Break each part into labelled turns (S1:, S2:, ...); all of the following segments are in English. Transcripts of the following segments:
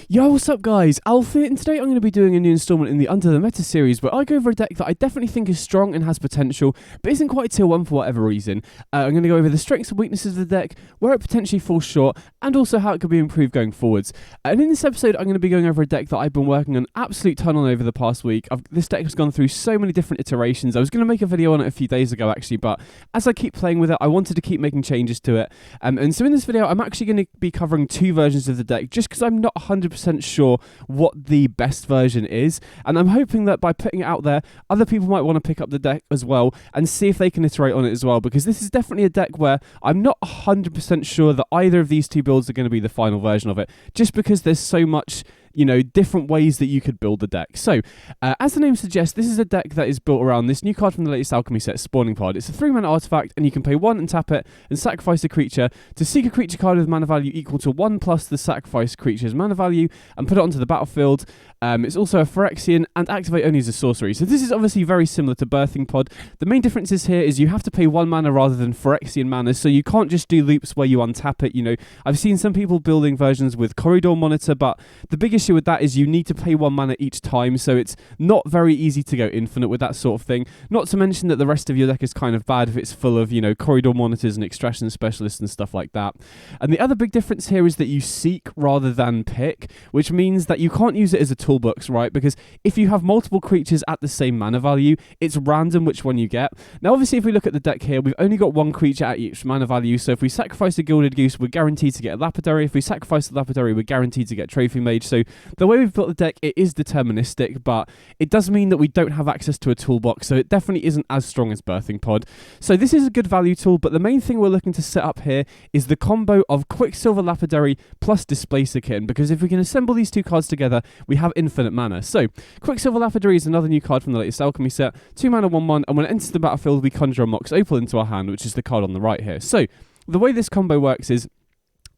S1: Yo, what's up guys, Alpha, and today I'm going to be doing a new installment in the Under the Meta series where I go over a deck that I definitely think is strong and has potential, but isn't quite tier 1 for whatever reason. I'm going to go over the strengths and weaknesses of the deck, where it potentially falls short, and also how it could be improved going forwards. And in this episode I'm going to be going over a deck that I've been working an absolute ton on over the past week. This deck has gone through so many different iterations. I was going to make a video on it a few days ago actually, but as I keep playing with it, I wanted to keep making changes to it. And so in this video I'm actually going to be covering two versions of the deck, just because I'm not 100% sure what the best version is, and I'm hoping that by putting it out there, other people might want to pick up the deck as well and see if they can iterate on it as well, because this is definitely a deck where I'm not 100% sure that either of these two builds are going to be the final version of it, just because there's so much, you know, different ways that you could build the deck. So, as the name suggests, this is a deck that is built around this new card from the latest Alchemy set, Spawning Pod. It's a 3-mana artifact, and you can pay 1 and tap it, and sacrifice a creature to seek a creature card with mana value equal to 1 plus the sacrificed creature's mana value, and put it onto the battlefield. It's also a Phyrexian, and activate only as a sorcery. So this is obviously very similar to Birthing Pod. The main differences here is you have to pay 1 mana rather than Phyrexian mana, so you can't just do loops where you untap it. You know, I've seen some people building versions with Corridor Monitor, but the big issue with that is you need to pay 1 mana each time, so it's not very easy to go infinite with that sort of thing. Not to mention that the rest of your deck is kind of bad if it's full of, you know, Corridor Monitors and Extraction Specialists and stuff like that. And the other big difference here is that you seek rather than pick, which means that you can't use it as a toolbox, right? Because if you have multiple creatures at the same mana value, it's random which one you get. Now, obviously, if we look at the deck here, we've only got 1 creature at each mana value, so if we sacrifice a Gilded Goose, we're guaranteed to get a Lapidary. If we sacrifice the Lapidary, we're guaranteed to get Trophy Mage. So the way we've built the deck, it is deterministic, but it does mean that we don't have access to a toolbox, so it definitely isn't as strong as Birthing Pod. So this is a good value tool, but the main thing we're looking to set up here is the combo of Quicksilver Lapidary plus Displacer Kitten, because if we can assemble these two cards together, we have infinite mana. So Quicksilver Lapidary is another new card from the latest Alchemy set, 2 mana 1/1, and when it enters the battlefield, we conjure a Mox Opal into our hand, which is the card on the right here. So the way this combo works is,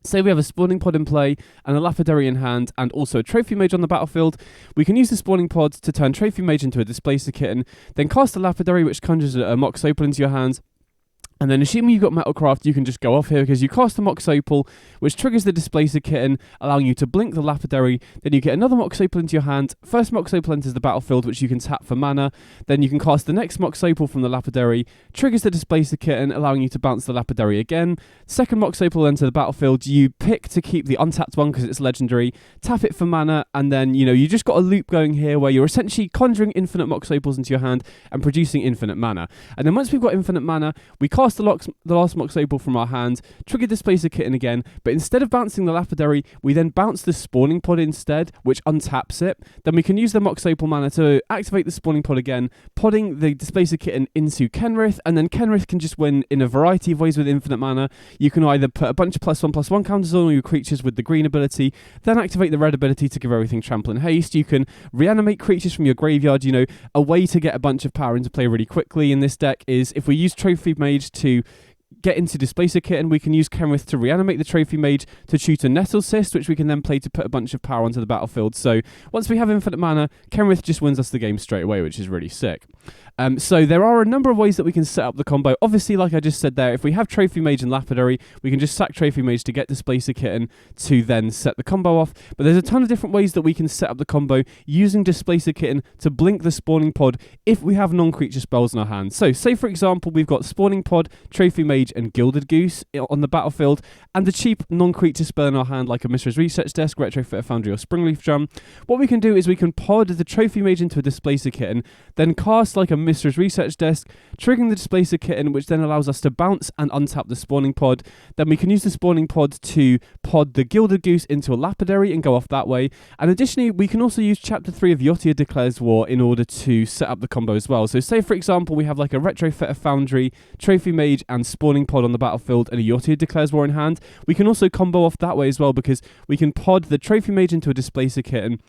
S1: say we have a Spawning Pod in play, and a Lapidary in hand, and also a Trophy Mage on the battlefield. We can use the Spawning Pod to turn Trophy Mage into a Displacer Kitten, then cast a Lapidary, which conjures a Mox Opal into your hands. And then assuming you've got Metalcraft, you can just go off here because you cast the Mox Opal, which triggers the Displacer Kitten, allowing you to blink the Lapidary. Then you get another Mox Opal into your hand. First Mox Opal enters the battlefield, which you can tap for mana. Then you can cast the next Mox Opal from the Lapidary, triggers the Displacer Kitten, allowing you to bounce the Lapidary again. Second Mox Opal enter the battlefield. You pick to keep the untapped one because it's legendary, tap it for mana, and then, you know, you just got a loop going here where you're essentially conjuring infinite Mox Opals into your hand and producing infinite mana. And then once we've got infinite mana, we cast the last Mox Opal from our hand, trigger Displacer Kitten again, but instead of bouncing the Lapidary, we then bounce the Spawning Pod instead, which untaps it. Then we can use the Mox Opal mana to activate the Spawning Pod again, podding the Displacer Kitten into Kenrith, and then Kenrith can just win in a variety of ways with infinite mana. You can either put a bunch of +1/+1 counters on all your creatures with the green ability, then activate the red ability to give everything Trample and Haste. You can reanimate creatures from your graveyard. You know, a way to get a bunch of power into play really quickly in this deck is if we use Trophy Mage to get into Displacer Kitten, we can use Kenrith to reanimate the Trophy Mage to shoot a Nettle Cyst, which we can then play to put a bunch of power onto the battlefield. So once we have infinite mana, Kenrith just wins us the game straight away, which is really sick. So there are a number of ways that we can set up the combo. Obviously, like I just said there, if we have Trophy Mage and Lapidary, we can just sack Trophy Mage to get Displacer Kitten to then set the combo off. But there's a ton of different ways that we can set up the combo using Displacer Kitten to blink the Spawning Pod if we have non-creature spells in our hand. So say, for example, we've got Spawning Pod, Trophy Mage, and Gilded Goose on the battlefield, and a cheap non-creature spell in our hand like a Mistress Research Desk, Retrofit Foundry, or Springleaf Drum. What we can do is we can pod the Trophy Mage into a Displacer Kitten, then cast like a Mistress Research Desk, triggering the Displacer Kitten, which then allows us to bounce and untap the Spawning Pod. Then we can use the Spawning Pod to pod the Gilded Goose into a Lapidary and go off that way. And additionally, we can also use Chapter 3 of Yotia Declares War in order to set up the combo as well. So say, for example, we have like a Retrofit Foundry, Trophy Mage, and Spawning Pod on the battlefield, and a Yotia Declares War in hand. We can also combo off that way as well, because we can pod the Trophy Mage into a Displacer Kitten,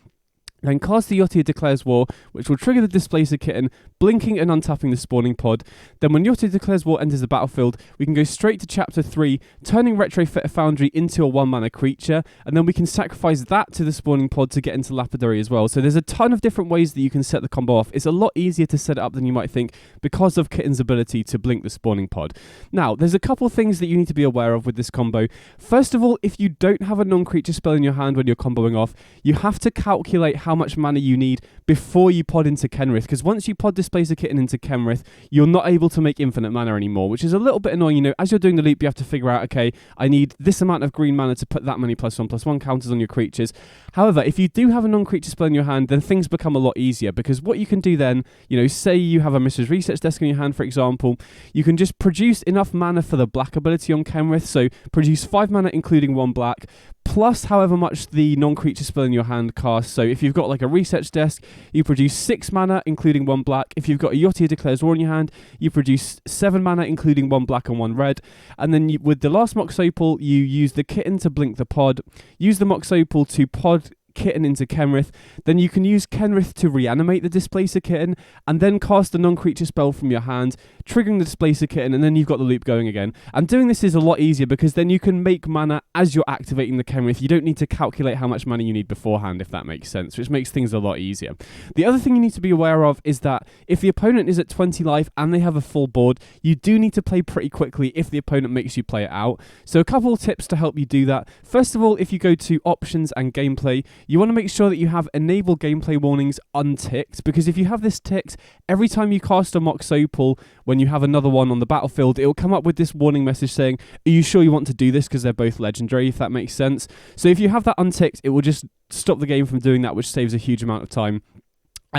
S1: Then cast the Yotia Declares War, which will trigger the Displacer Kitten, blinking and untapping the spawning pod. Then when Yotia Declares War enters the battlefield, we can go straight to Chapter 3, turning Retrofitter Foundry into a 1-mana creature, and then we can sacrifice that to the spawning pod to get into Lapidary as well. So there's a ton of different ways that you can set the combo off. It's a lot easier to set it up than you might think because of Kitten's ability to blink the spawning pod. Now, there's a couple things that you need to be aware of with this combo. First of all, if you don't have a non-creature spell in your hand when you're comboing off, you have to calculate how much mana you need before you pod into Kenrith, because once you pod Displacer Kitten into Kenrith, you're not able to make infinite mana anymore, which is a little bit annoying. You know, as you're doing the loop, you have to figure out, okay, I need this amount of green mana to put that many +1/+1 counters on your creatures. However, if you do have a non-creature spell in your hand, then things become a lot easier, because what you can do then, you know, say you have a Mrs. Research Desk in your hand, for example, you can just produce enough mana for the black ability on Kenrith, so produce 5 mana including 1 black, plus however much the non-creature spell in your hand casts. So if you've got like a Research Desk, you produce 6 mana including 1 black. If you've got a Yotia Declares War in your hand, you produce 7 mana including 1 black and 1 red. And then with the last Mox Opal, you use the Kitten to blink the pod, use the Mox Opal to pod Kitten into Kenrith, then you can use Kenrith to reanimate the Displacer Kitten, and then cast a non-creature spell from your hand, triggering the Displacer Kitten, and then you've got the loop going again. And doing this is a lot easier because then you can make mana as you're activating the Kenrith. You don't need to calculate how much mana you need beforehand, if that makes sense, which makes things a lot easier. The other thing you need to be aware of is that if the opponent is at 20 life and they have a full board, you do need to play pretty quickly if the opponent makes you play it out. So a couple of tips to help you do that. First of all, if you go to Options and Gameplay, you want to make sure that you have Enable Gameplay Warnings unticked, because if you have this ticked, every time you cast a Mox Opal, when you have another one on the battlefield, it will come up with this warning message saying, are you sure you want to do this, because they're both legendary, if that makes sense. So if you have that unticked, it will just stop the game from doing that, which saves a huge amount of time.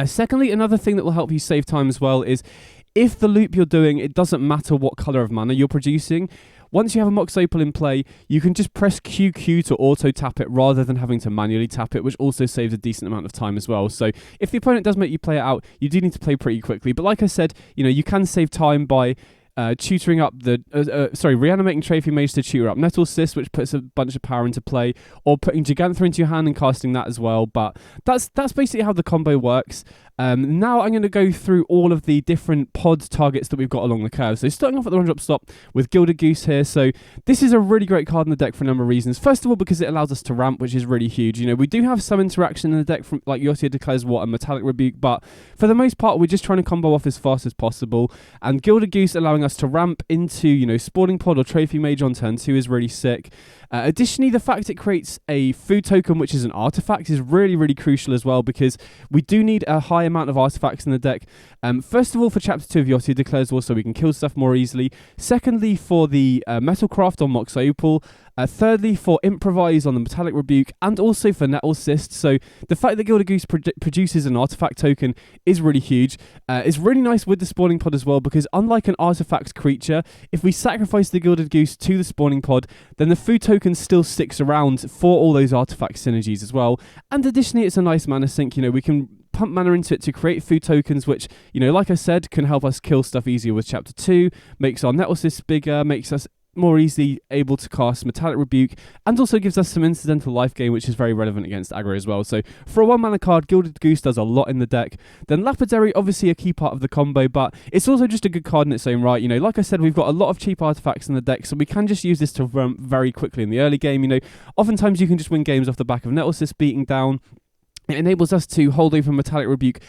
S1: Secondly, another thing that will help you save time as well is if the loop you're doing, it doesn't matter what colour of mana you're producing. Once you have a Mox Opal in play, you can just press QQ to auto-tap it rather than having to manually tap it, which also saves a decent amount of time as well. So if the opponent does make you play it out, you do need to play pretty quickly. But like I said, you know, you can save time by tutoring up reanimating Trophy Mage to tutor up Nettle Cyst, which puts a bunch of power into play, or putting Gigantha into your hand and casting that as well. But that's basically how the combo works. Now I'm going to go through all of the different pod targets that we've got along the curve. So starting off at the 1-drop stop with Gilded Goose here. So this is a really great card in the deck for a number of reasons. First of all, because it allows us to ramp, which is really huge. You know, we do have some interaction in the deck from like Yotia Declares War and Metallic Rebuke, but for the most part, we're just trying to combo off as fast as possible. And Gilded Goose allowing us to ramp into, you know, Spawning Pod or Trophy Mage on turn 2 is really sick. Additionally, the fact it creates a food token, which is an artifact, is really, really crucial as well, because we do need a high amount of artifacts in the deck. First of all, for Chapter 2 of Yotia Declares War, so we can kill stuff more easily. Secondly, for the Metalcraft on Mox Opal. Thirdly, for Improvise on the Metallic Rebuke, and also for Nettle Cyst. So the fact that Gilded Goose produces an artifact token is really huge. It's really nice with the Spawning Pod as well, because unlike an artifact creature, if we sacrifice the Gilded Goose to the Spawning Pod, then the food token still sticks around for all those artifact synergies as well. And additionally, it's a nice mana sink. You know, we can pump mana into it to create food tokens, which, you know, like I said, can help us kill stuff easier with Chapter 2, makes our Nettle Cyst bigger, makes us more easily able to cast Metallic Rebuke, and also gives us some incidental life gain, which is very relevant against aggro as well. So for a 1-mana card, Gilded Goose does a lot in the deck. Then Lapidary, obviously a key part of the combo, but it's also just a good card in its own right. You know, like I said, we've got a lot of cheap artifacts in the deck, so we can just use this to run very quickly in the early game. You know, oftentimes you can just win games off the back of Nettle Cyst beating down. It enables us to hold over Metallic Rebuke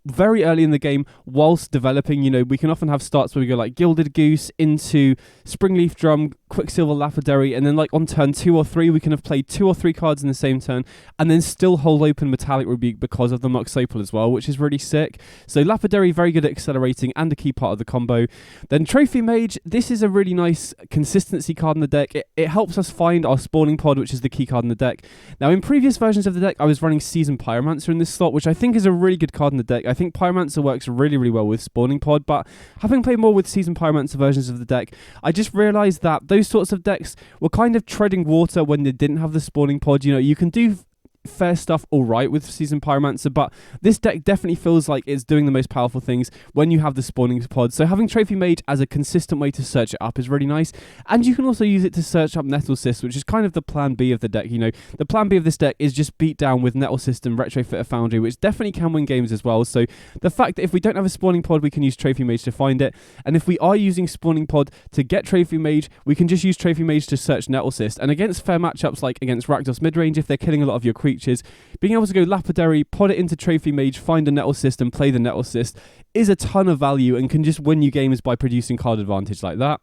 S1: very early in the game whilst developing. You know, we can often have starts where we go like Gilded Goose into Springleaf Drum, Quicksilver Lapidary, and then like on turn 2 or 3 we can have played 2 or 3 cards in the same turn and then still hold open Metallic Rebuke because of the Mox Opal as well, which is really sick. So Lapidary, very good at accelerating and a key part of the combo. Then Trophy Mage, this is a really nice consistency card in the deck. It helps us find our Spawning Pod, which is the key card in the deck. Now in previous versions of the deck I was running Seasoned Pyromancer in this slot, which I think is a really good card in the deck. I think Pyromancer works really, really well with Spawning Pod, but having played more with Seasoned Pyromancer versions of the deck, I just realised that those sorts of decks were kind of treading water when they didn't have the Spawning Pod. You know, you can do fair stuff alright with Seasoned Pyromancer, but this deck definitely feels like it's doing the most powerful things when you have the spawning pod. So having Trophy Mage as a consistent way to search it up is really nice, and you can also use it to search up Nettle Cyst, which is kind of the plan B of the deck. You know, the plan B of this deck is just beat down with Nettle Cyst and Retrofitter Foundry, which definitely can win games as well. So the fact that if we don't have a spawning pod, we can use Trophy Mage to find it, and if we are using spawning pod to get Trophy Mage, we can just use Trophy Mage to search Nettle Cyst. And against fair matchups like against Rakdos midrange, if they're killing a lot of your creatures, being able to go Lapidary, pod it into Trophy Mage, find a Nettle Cyst and play the Nettle Cyst is a ton of value and can just win you games by producing card advantage like that.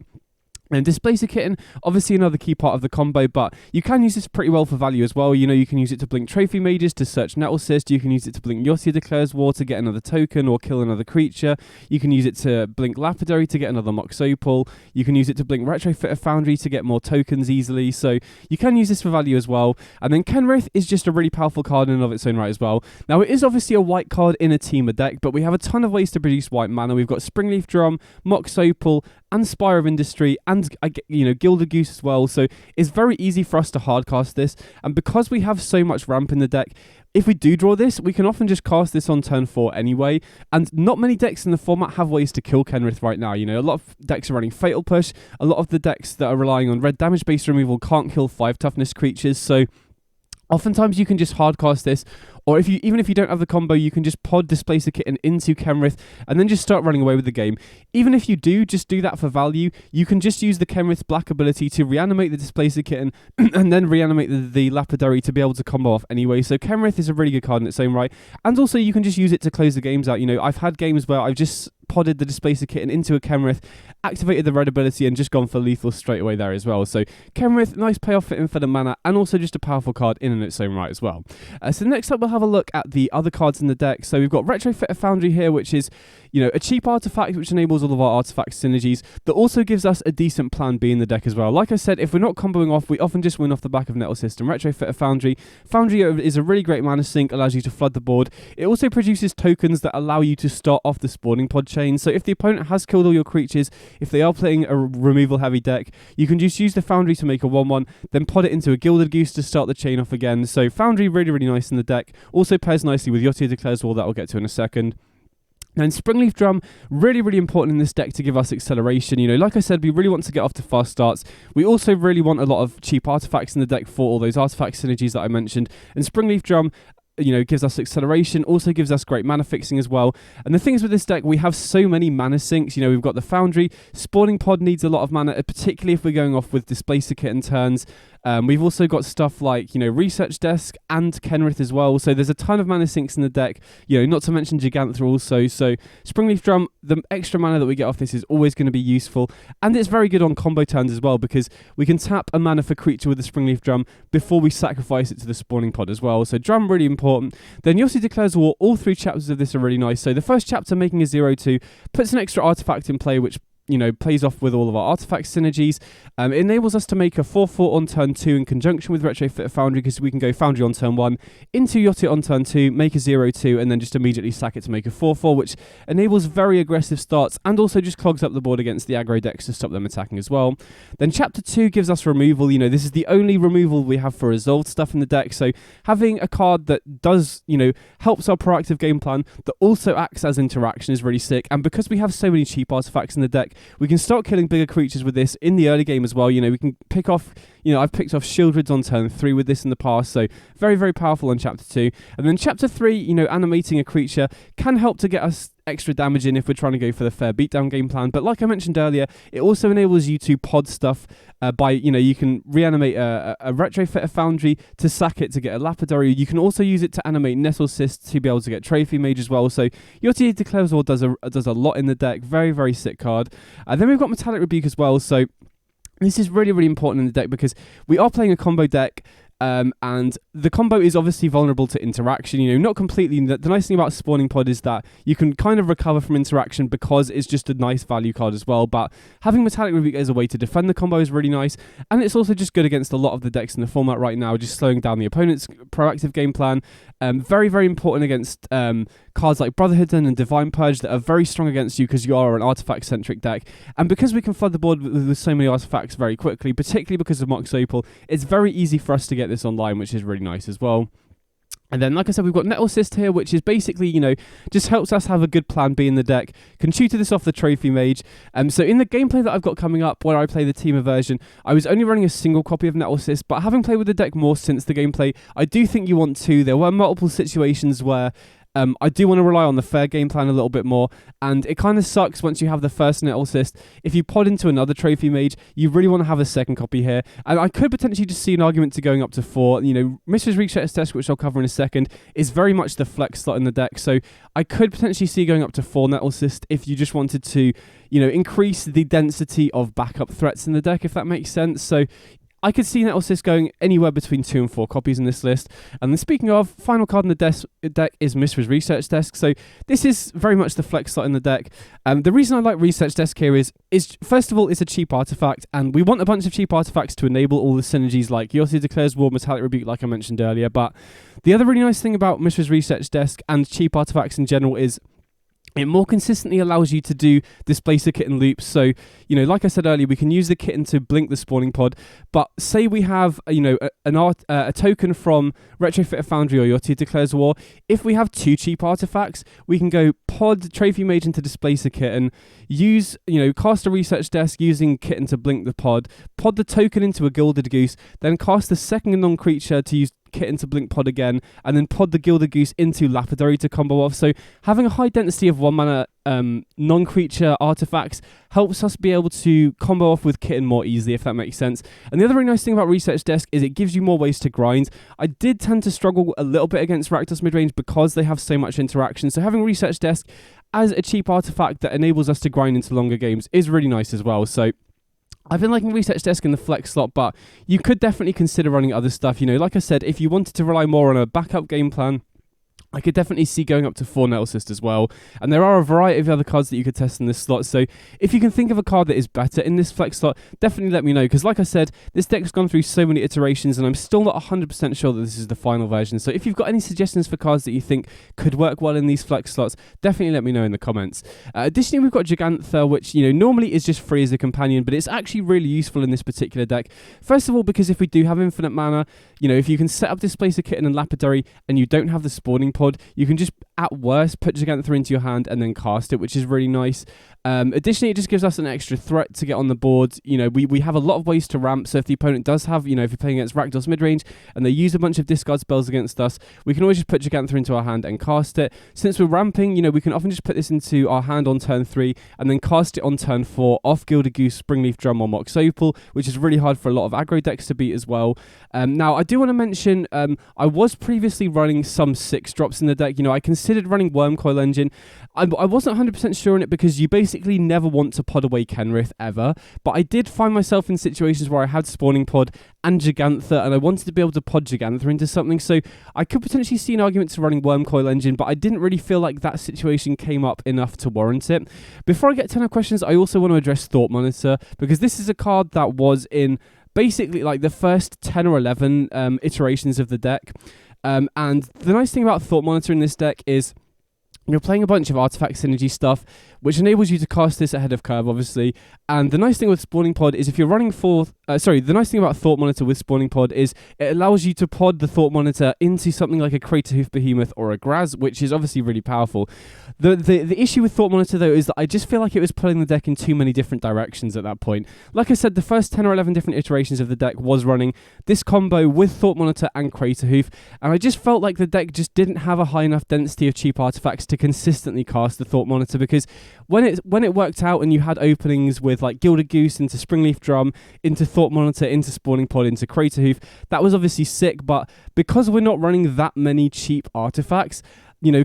S1: And Displacer Kitten, obviously another key part of the combo, but you can use this pretty well for value as well. You know, you can use it to blink Trophy Mages to search Nettle Cyst. You can use it to blink Yossi Declares War to get another token or kill another creature. You can use it to blink Lapidary to get another Mox Opal. You can use it to blink Retrofitter Foundry to get more tokens easily. So you can use this for value as well. And then Kenrith is just a really powerful card in and of its own right as well. Now, it is obviously a white card in a Teamer deck, but we have a ton of ways to produce white mana. We've got Springleaf Drum, Mox Opal, and Spire of Industry, and Gilded Goose as well. So it's very easy for us to hardcast this, and because we have so much ramp in the deck, if we do draw this, we can often just cast this on turn 4 anyway, and not many decks in the format have ways to kill Kenrith right now. You know, a lot of decks are running Fatal Push, a lot of the decks that are relying on red damage based removal can't kill 5 toughness creatures, so oftentimes you can just hardcast this, or even if you don't have the combo, you can just pod Displacer Kitten into Kenrith and then just start running away with the game. Even if you just do that for value, you can just use the Kenrith's black ability to reanimate the Displacer Kitten and then reanimate the Lapidary to be able to combo off anyway. So Kenrith is a really good card in its own right, and also you can just use it to close the games out. You know, I've had games where I've just podded the Displacer Kitten into a Kenrith, activated the red ability, and just gone for lethal straight away there as well. So Kenrith, nice payoff for infinite mana, and also just a powerful card in and its own right as well. So next up, we'll have a look at the other cards in the deck. So we've got Retrofitter Foundry here, which is, you know, a cheap artifact which enables all of our artifact synergies, that also gives us a decent plan B in the deck as well. Like I said, if we're not comboing off, we often just win off the back of Nettle Cyst and Retrofitter Foundry. Foundry is a really great mana sink, allows you to flood the board. It also produces tokens that allow you to start off the spawning pod chain. So if the opponent has killed all your creatures, if they are playing a removal heavy deck, you can just use the Foundry to make a 1/1, then pod it into a Gilded Goose to start the chain off again. So Foundry really, really nice in the deck. Also pairs nicely with Yossi Declares War, that I'll get to in a second. And Springleaf Drum, really, really important in this deck to give us acceleration. You know, like I said, we really want to get off to fast starts. We also really want a lot of cheap artifacts in the deck for all those artifact synergies that I mentioned. And Springleaf Drum, you know, gives us acceleration, also gives us great mana fixing as well. And the thing is with this deck, we have so many mana sinks. You know, we've got the Foundry, Spawning Pod needs a lot of mana, particularly if we're going off with Displacer Kitten turns. We've also got stuff like, you know, Research Desk and Kenrith as well. So there's a ton of mana sinks in the deck, you know, not to mention Giganthra also. So Springleaf Drum, the extra mana that we get off this is always going to be useful. And it's very good on combo turns as well, because we can tap a mana for creature with the Springleaf Drum before we sacrifice it to the Spawning Pod as well. So Drum, really important. Then Yossi Declares War, all 3 chapters of this are really nice. So the first chapter, making a 0/2, puts an extra artifact in play, which, you know, plays off with all of our artifact synergies. It enables us to make a 4/4 on turn 2 in conjunction with Retrofitter Foundry, because we can go Foundry on turn 1, into Yossi on turn 2, make a 0/2, and then just immediately sack it to make a 4/4, which enables very aggressive starts and also just clogs up the board against the aggro decks to stop them attacking as well. Then chapter 2 gives us removal. You know, this is the only removal we have for resolved stuff in the deck, so having a card that does, you know, helps our proactive game plan, that also acts as interaction, is really sick. And because we have so many cheap artifacts in the deck, we can start killing bigger creatures with this in the early game as well. You know, we can pick off, you know, I've picked off Shieldrids on turn 3 with this in the past, so very, very powerful on chapter 2. And then chapter 3, you know, animating a creature can help to get us extra damage in if we're trying to go for the fair beatdown game plan. But like I mentioned earlier, it also enables you to pod stuff by, you know, you can reanimate a Retrofitter Foundry to sack it to get a Lapidary. You can also use it to animate Nettle Cyst to be able to get Trophy Mage as well. So Yossi Declares War does a lot in the deck. Very, very sick card. Then we've got Metallic Rebuke as well. So this is really, really important in the deck because we are playing a combo deck. And the combo is obviously vulnerable to interaction, you know, not completely. The nice thing about Spawning Pod is that you can kind of recover from interaction because it's just a nice value card as well. But having Metallic Rebuke as a way to defend the combo is really nice, and it's also just good against a lot of the decks in the format right now, just slowing down the opponent's proactive game plan. Very, very important against cards like Brotherhood and Divine Purge that are very strong against you because you are an artifact-centric deck. And because we can flood the board with so many artifacts very quickly, particularly because of Mox Opal, it's very easy for us to get this online, which is really nice as well. And then, like I said, we've got Nettle Cyst here, which is basically, just helps us have a good plan B in the deck. Can tutor this off the Trophy Mage. So in the gameplay that I've got coming up, where I play the Teamer version, I was only running a single copy of Nettle Cyst, but having played with the deck more since the gameplay, I do think you want to. There were multiple situations where I do want to rely on the fair game plan a little bit more, and it kind of sucks once you have the first Nettle Cyst. If you pod into another Trophy Mage, you really want to have a second copy here, and I could potentially just see an argument to going up to 4. Mrs. Research Desk, which I'll cover in a second, is very much the flex slot in the deck, so I could potentially see going up to 4 Nettle Cyst if you just wanted to, increase the density of backup threats in the deck, if that makes sense. So I could see Nettle Cyst going anywhere between 2 and 4 copies in this list. And then speaking of, final card in the deck is Mistress Research Desk. So this is very much the flex slot in the deck. The reason I like Research Desk here is first of all, it's a cheap artifact, and we want a bunch of cheap artifacts to enable all the synergies like Yossi Declares War, Metallic Rebuke, like I mentioned earlier. But the other really nice thing about Mistress Research Desk and cheap artifacts in general is it more consistently allows you to do Displacer Kitten loops. So, like I said earlier, we can use the kitten to blink the spawning pod. But say we have, a token from Retrofit Foundry or Yossi Declares War. If we have 2 cheap artifacts, we can go pod Trophy Mage into Displacer Kitten, use, cast a Research Desk using kitten to blink the pod the token into a Gilded Goose, then cast the second non-creature to use kitten to blink pod again, and then pod the Gilded Goose into Lapidary to combo off. So having a high density of 1 mana non-creature artifacts helps us be able to combo off with kitten more easily, if that makes sense. And the other really nice thing about Research Desk is it gives you more ways to grind. I did tend to struggle a little bit against Rakdos midrange because they have so much interaction. So having Research Desk as a cheap artifact that enables us to grind into longer games is really nice as well. So I've been liking Research Desk in the flex slot, but you could definitely consider running other stuff. Like I said, if you wanted to rely more on a backup game plan, I could definitely see going up to 4 Nettle Cyst as well. And there are a variety of other cards that you could test in this slot. So if you can think of a card that is better in this flex slot, definitely let me know. Because like I said, this deck's gone through so many iterations and I'm still not 100% sure that this is the final version. So if you've got any suggestions for cards that you think could work well in these flex slots, definitely let me know in the comments. Additionally, we've got Gigantha, which, normally is just free as a companion, but it's actually really useful in this particular deck. First of all, because if we do have infinite mana, if you can set up Displacer Kitten and Lapidary and you don't have the spawning pod, you can just, at worst, put Gigantha into your hand and then cast it, which is really nice. Additionally, it just gives us an extra threat to get on the board. We have a lot of ways to ramp, so if the opponent does have, if you're playing against Rakdos midrange and they use a bunch of discard spells against us, we can always just put Gigantha into our hand and cast it. Since we're ramping, we can often just put this into our hand on turn 3 and then cast it on turn 4 off Gilded Goose, Springleaf Drum or Mox Opal, which is really hard for a lot of aggro decks to beat as well. Now, I do want to mention, I was previously running some 6-drops in the deck. I considered running Wormcoil Engine. I wasn't 100% sure on it because you basically never want to pod away Kenrith ever, but I did find myself in situations where I had Spawning Pod and Gigantha, and I wanted to be able to pod Gigantha into something, so I could potentially see an argument to running Wormcoil Engine, but I didn't really feel like that situation came up enough to warrant it. Before I get to 10 questions, I also want to address Thought Monitor, because this is a card that was in basically like the first 10 or 11 iterations of the deck. And the nice thing about Thought Monitor in this deck is you're playing a bunch of artifact synergy stuff, which enables you to cast this ahead of curve, obviously. And the nice thing with Spawning Pod is if you're running the nice thing about Thought Monitor with Spawning Pod is it allows you to pod the Thought Monitor into something like a Craterhoof Behemoth or a Graz, which is obviously really powerful. The issue with Thought Monitor, though, is that I just feel like it was pulling the deck in too many different directions at that point. Like I said, the first 10 or 11 different iterations of the deck was running this combo with Thought Monitor and Craterhoof, and I just felt like the deck just didn't have a high enough density of cheap artifacts to consistently cast the Thought Monitor, because when it worked out and you had openings with like Gilded Goose into Springleaf Drum, into Thought Monitor, into Spawning Pod, into Craterhoof, that was obviously sick, but because we're not running that many cheap artifacts,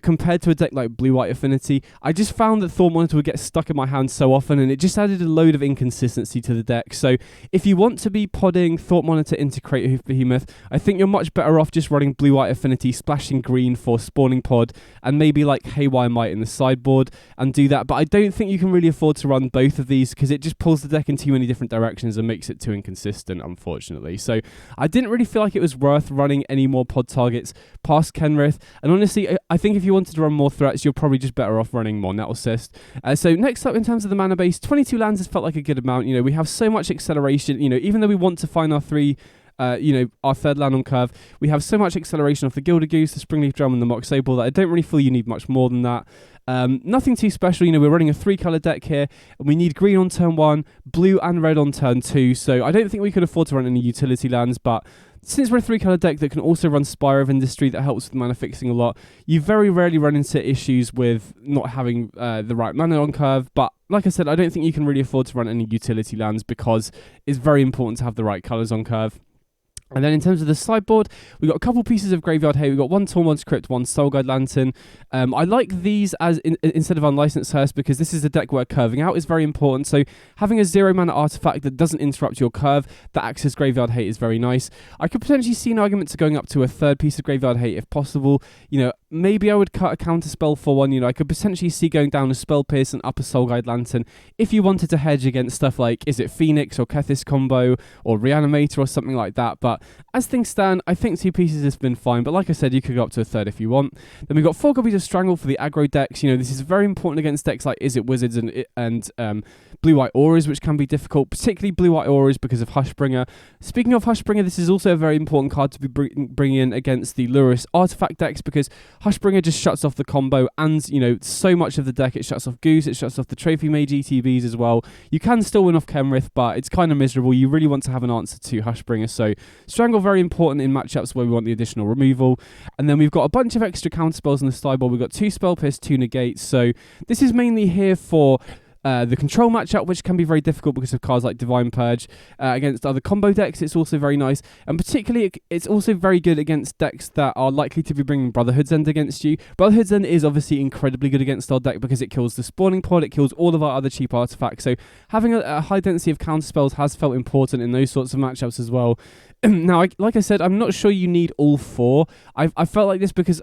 S1: compared to a deck like Blue-White Affinity, I just found that Thought Monitor would get stuck in my hand so often, and it just added a load of inconsistency to the deck. So if you want to be podding Thought Monitor into Craterhoof Behemoth, I think you're much better off just running Blue-White Affinity, splashing green for Spawning Pod, and maybe like Haywire Might in the sideboard, and do that. But I don't think you can really afford to run both of these, because it just pulls the deck in too many different directions and makes it too inconsistent, unfortunately. So I didn't really feel like it was worth running any more pod targets past Kenrith, and honestly, I think if you wanted to run more threats, you're probably just better off running more Nettle Cyst. So next up, in terms of the mana base, 22 lands has felt like a good amount. We have so much acceleration. Even though we want to find our 3 our third land on curve. We have so much acceleration off the Gilded Goose, the Springleaf Drum, and the Mox Opal that I don't really feel you need much more than that. Nothing too special. We're running a 3-colour deck here, and we need green on turn 1, blue and red on turn 2, so I don't think we could afford to run any utility lands, but since we're a 3-colour deck that can also run Spire of Industry that helps with mana fixing a lot, you very rarely run into issues with not having the right mana on curve. But like I said, I don't think you can really afford to run any utility lands because it's very important to have the right colours on curve. And then in terms of the sideboard, we've got a couple pieces of Graveyard Hate. We've got 1 Torn, 1 Script, 1 Soul Guide Lantern. I like these as instead of Unlicensed Hearse because this is a deck where curving out is very important. So having a 0-mana artifact that doesn't interrupt your curve, that acts as Graveyard Hate is very nice. I could potentially see an argument to going up to a 3rd piece of Graveyard Hate if possible. Maybe I would cut a counter spell for one. I could potentially see going down a Spell Pierce and up a Soul Guide Lantern if you wanted to hedge against stuff like, is it Phoenix or Kethis combo or Reanimator or something like that. But as things stand, I think 2 pieces has been fine. But like I said, you could go up to a 3rd if you want. Then we've got 4 copies of Strangle for the aggro decks. This is very important against decks like Is It Wizards and Blue-White Auras, which can be difficult, particularly Blue-White Auras because of Hushbringer. Speaking of Hushbringer, this is also a very important card to be bringing in against the Lurrus artifact decks because Hushbringer just shuts off the combo and, so much of the deck. It shuts off Goose, it shuts off the Trophy Mage ETBs as well. You can still win off Kenrith, but it's kind of miserable. You really want to have an answer to Hushbringer. So Strangle, very important in matchups where we want the additional removal. And then we've got a bunch of extra counter spells on the sideboard. We've got 2 Spell Pierce, 2 Negates. So this is mainly here for the control matchup, which can be very difficult because of cards like Divine Purge. Against other combo decks, it's also very nice. And particularly, it's also very good against decks that are likely to be bringing Brotherhood's End against you. Brotherhood's End is obviously incredibly good against our deck because it kills the Spawning Pod, it kills all of our other cheap artifacts. So having a high density of counter spells has felt important in those sorts of matchups as well. Now, like I said, I'm not sure you need all 4. I felt like this because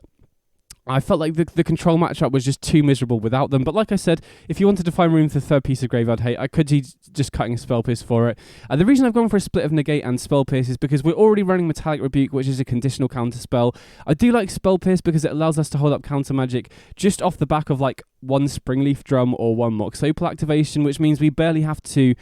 S1: I felt like the control matchup was just too miserable without them. But like I said, if you wanted to find room for the 3rd piece of Graveyard Hate, I could see just cutting a Spell Pierce for it. The reason I've gone for a split of Negate and Spell Pierce is because we're already running Metallic Rebuke, which is a conditional counter spell. I do like Spell Pierce because it allows us to hold up counter magic just off the back of like 1 Springleaf Drum or 1 Mox Opal activation, which means we barely have to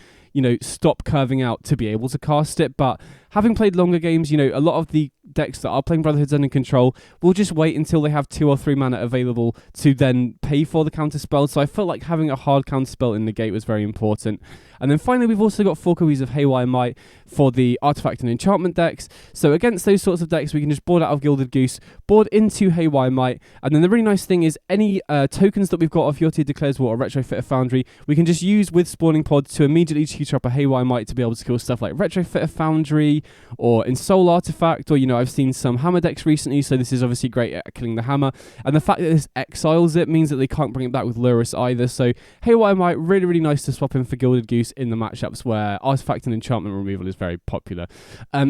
S1: stop curving out to be able to cast it. But having played longer games, a lot of the decks that are playing Brotherhood's End and Control will just wait until they have 2 or 3 mana available to then pay for the counter spell. So I felt like having a hard counter spell in Negate was very important. And then finally, we've also got 4 copies of Haywire Might for the Artifact and Enchantment decks. So against those sorts of decks, we can just board out of Gilded Goose, board into Haywire Might. And then the really nice thing is any tokens that we've got off Yoti Declares War or Retrofitter Foundry, we can just use with Spawning Pod to immediately tutor up a Haywire Might to be able to kill stuff like Retrofitter Foundry or Ensoul Artifact, or I've seen some Hammer decks recently, so this is obviously great at killing the Hammer. And the fact that this exiles it means that they can't bring it back with Lurrus either. So Haywire Might, really, really nice to swap in for Gilded Goose in the matchups where Artifact and Enchantment removal is very popular.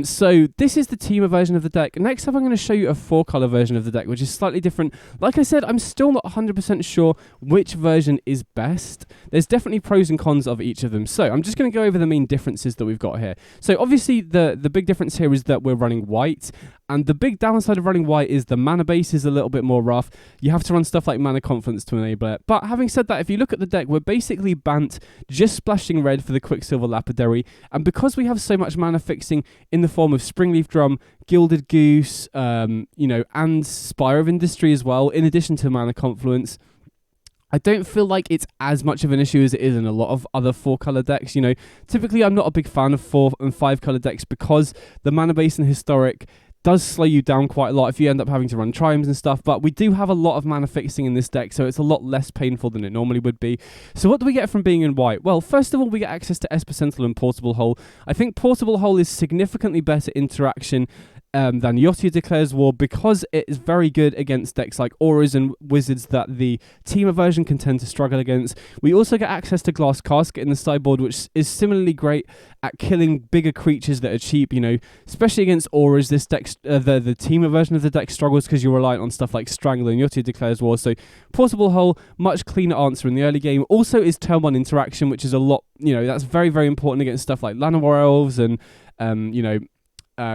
S1: So this is the Teamer version of the deck. Next up, I'm going to show you a 4-color version of the deck, which is slightly different. Like I said, I'm still not 100% sure which version is best. There's definitely pros and cons of each of them. So I'm just going to go over the main differences that we've got here. So obviously the big difference here is that we're running white, and the big downside of running white is the mana base is a little bit more rough. You have to run stuff like Mana Confluence to enable it. But having said that, if you look at the deck, we're basically Bant just splashing red for the Quicksilver Lapidary, and because we have so much mana fixing in the form of Springleaf Drum, Gilded Goose, and Spire of Industry as well, in addition to Mana Confluence, I don't feel like it's as much of an issue as it is in a lot of other 4-color decks. Typically I'm not a big fan of 4 and 5-color decks because the mana base and Historic does slow you down quite a lot if you end up having to run triumphs and stuff, but we do have a lot of mana fixing in this deck, so it's a lot less painful than it normally would be. So what do we get from being in white? Well, first of all, we get access to Esper Sentinel and Portable Hole. I think Portable Hole is significantly better interaction than Yoti Declares War because it is very good against decks like Auras and Wizards that the Teamer version can tend to struggle against. We also get access to Glass Casket in the sideboard, which is similarly great at killing bigger creatures that are cheap, especially against Auras. This deck, the Teamer version of the deck struggles because you're reliant on stuff like Strangler and Yoti Declares War. So Portable Hole, much cleaner answer in the early game. Also is turn 1 interaction, which is a lot, that's very, very important against stuff like Llanowar Elves and,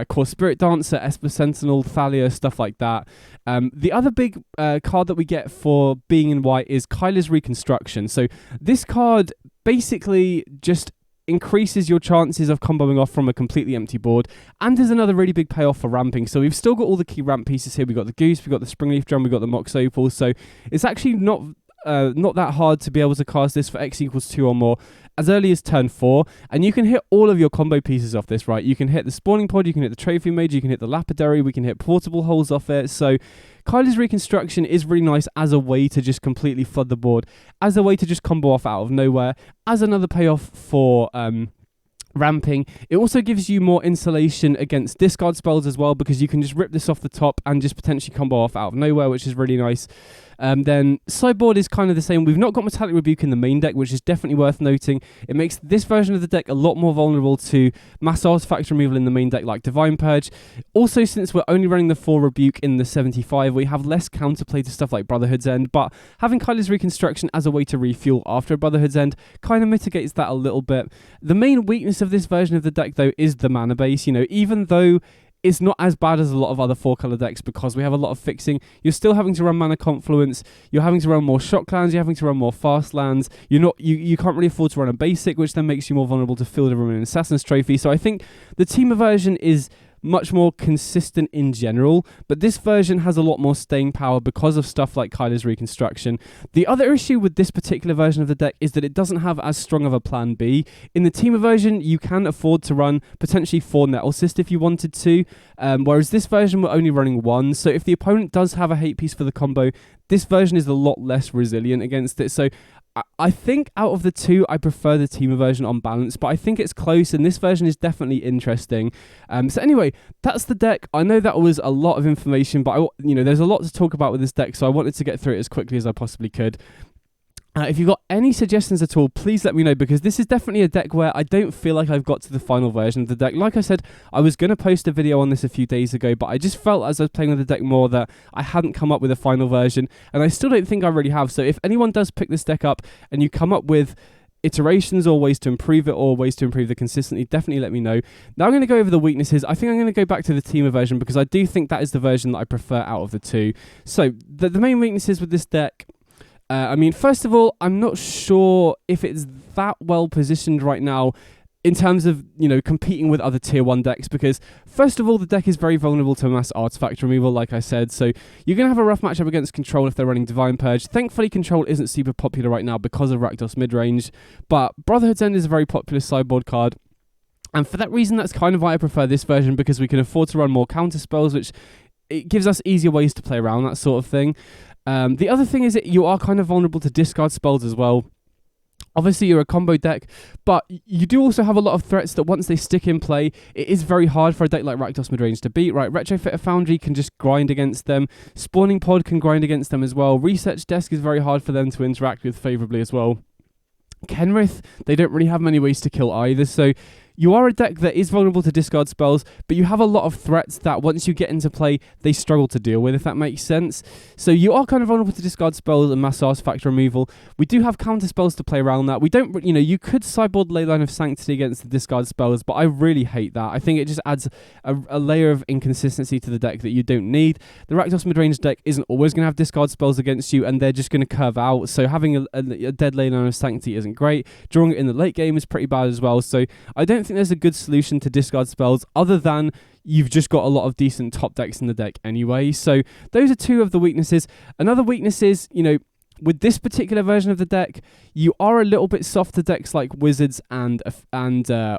S1: Core Spirit Dancer, Esper Sentinel, Thalia, stuff like that. The other big card that we get for being in white is Kyler's Reconstruction. So this card basically just increases your chances of comboing off from a completely empty board, and there's another really big payoff for ramping. So we've still got all the key ramp pieces here. We've got the Goose, we've got the Springleaf Drum, we've got the Mox Opal, so it's actually not that hard to be able to cast this for X=2 or more as early as turn 4, and you can hit all of your combo pieces off this, right? You can hit the Spawning Pod, you can hit the Trophy Mage, you can hit the Lapidary, we can hit portable holes off it. So Kyler's Reconstruction is really nice as a way to just completely flood the board, as a way to just combo off out of nowhere, as another payoff for ramping. It also gives you more insulation against discard spells as well, because you can just rip this off the top and just potentially combo off out of nowhere, which is really nice. Then Sideboard is kind of the same. We've not got Metallic Rebuke in the main deck, which is definitely worth noting. It makes this version of the deck a lot more vulnerable to mass artifact removal in the main deck, like Divine Purge. Also, since we're only running the 4 Rebuke in the 75, we have less counterplay to stuff like Brotherhood's End, but having Kyler's Reconstruction as a way to refuel after Brotherhood's End kind of mitigates that a little bit. The main weakness of this version of the deck, though, is the mana base. You know, even though it's not as bad as a lot of other 4-color decks because we have a lot of fixing, you're still having to run Mana Confluence, you're having to run more Shock Lands, you're having to run more Fast Lands, you can't really afford to run a basic, which then makes you more vulnerable to Field of Ruin and Assassin's Trophy. So I think the Temur version is much more consistent in general, but this version has a lot more staying power because of stuff like Kyler's Reconstruction. The other issue with this particular version of the deck is that it doesn't have as strong of a plan B. In the Temur version, you can afford to run potentially 4 Nettle Cyst if you wanted to, whereas this version we're only running 1, so if the opponent does have a hate piece for the combo, this version is a lot less resilient against it. So I think out of the two, I prefer the Temur version on balance, but I think it's close, and this version is definitely interesting. So anyway, that's the deck. I know that was a lot of information, but there's a lot to talk about with this deck, so I wanted to get through it as quickly as I possibly could. If you've got any suggestions at all, please let me know, because this is definitely a deck where I don't feel like I've got to the final version of the deck. Like I said, I was going to post a video on this a few days ago, but I just felt as I was playing with the deck more that I hadn't come up with a final version, and I still don't think I really have. So if anyone does pick this deck up and you come up with iterations or ways to improve it or ways to improve the consistency, definitely let me know. Now I'm going to go over the weaknesses. I think I'm going to go back to the Temur version because I do think that is the version that I prefer out of the two. So the main weaknesses with this deck, first of all, I'm not sure if it's that well positioned right now in terms of, competing with other tier 1 decks, because first of all, the deck is very vulnerable to mass artifact removal, like I said, so you're going to have a rough matchup against Control if they're running Divine Purge. Thankfully, Control isn't super popular right now because of Rakdos midrange, but Brotherhood's End is a very popular sideboard card. And for that reason, that's kind of why I prefer this version, because we can afford to run more counter spells, which it gives us easier ways to play around that sort of thing. The other thing is that you are kind of vulnerable to discard spells as well. Obviously, you're a combo deck, but you do also have a lot of threats that once they stick in play, it is very hard for a deck like Rakdos midrange to beat, right? Retrofitter Foundry can just grind against them. Spawning Pod can grind against them as well. Research Desk is very hard for them to interact with favourably as well. Kenrith, they don't really have many ways to kill either, so you are a deck that is vulnerable to discard spells, but you have a lot of threats that once you get into play, they struggle to deal with, if that makes sense. So you are kind of vulnerable to discard spells and mass artifact removal. We do have counter spells to play around that. We don't, you could sideboard Leyline of Sanctity against the discard spells, but I really hate that. I think it just adds a layer of inconsistency to the deck that you don't need. The Rakdos midrange deck isn't always going to have discard spells against you, and they're just going to curve out, so having a dead Leyline of Sanctity isn't great. Drawing it in the late game is pretty bad as well, so I don't think there's a good solution to discard spells other than you've just got a lot of decent top decks in the deck anyway. So those are two of the weaknesses. Another weakness is, with this particular version of the deck, you are a little bit soft to decks like Wizards and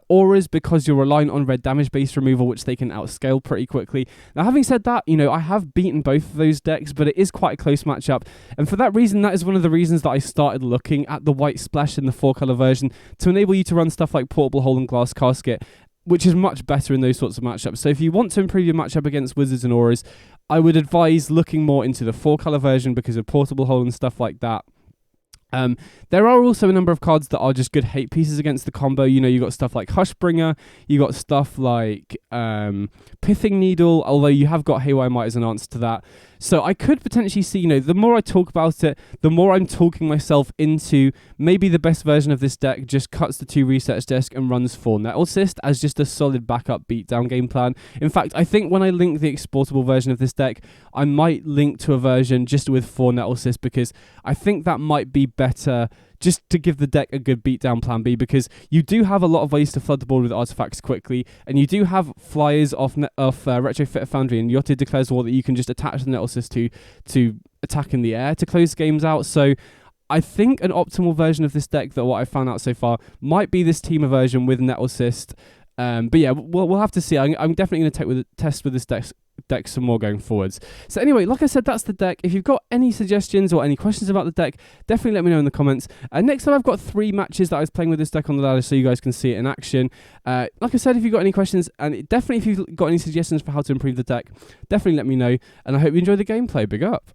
S1: Auras, because you're relying on red damage-based removal, which they can outscale pretty quickly. Now, having said that, I have beaten both of those decks, but it is quite a close matchup. And for that reason, that is one of the reasons that I started looking at the White Splash in the 4-color version to enable you to run stuff like Portable Hole and Glass Casket, which is much better in those sorts of matchups. So if you want to improve your matchup against Wizards and Auras, I would advise looking more into the 4-color version because of Portable Hole and stuff like that. There are also a number of cards that are just good hate pieces against the combo. You got stuff like Hushbringer, you got stuff like Pithing Needle, although you have got Haywire Might as an answer to that. So I could potentially see, the more I talk about it, the more I'm talking myself into maybe the best version of this deck just cuts the 2 Research Desk and runs 4 Nettle Cyst as just a solid backup beatdown game plan. In fact, I think when I link the exportable version of this deck, I might link to a version just with 4 Nettle Cyst, because I think that might be better just to give the deck a good beatdown plan B, because you do have a lot of ways to flood the board with artifacts quickly, and you do have flyers off Retrofit Foundry and Yachted Declares War that you can just attach the Nettlecyst to attack in the air to close games out. So I think an optimal version of this deck, that what I found out so far, might be this Teamer version with Nettlecyst. But yeah, we'll have to see. I'm definitely going to test with this deck some more going forwards. So anyway, like I said, that's the deck. If you've got any suggestions or any questions about the deck, definitely let me know in the comments. Next time, I've got 3 matches that I was playing with this deck on the ladder, so you guys can see it in action. Like I said, if you've got any questions, and definitely if you've got any suggestions for how to improve the deck, definitely let me know. And I hope you enjoy the gameplay. Big up.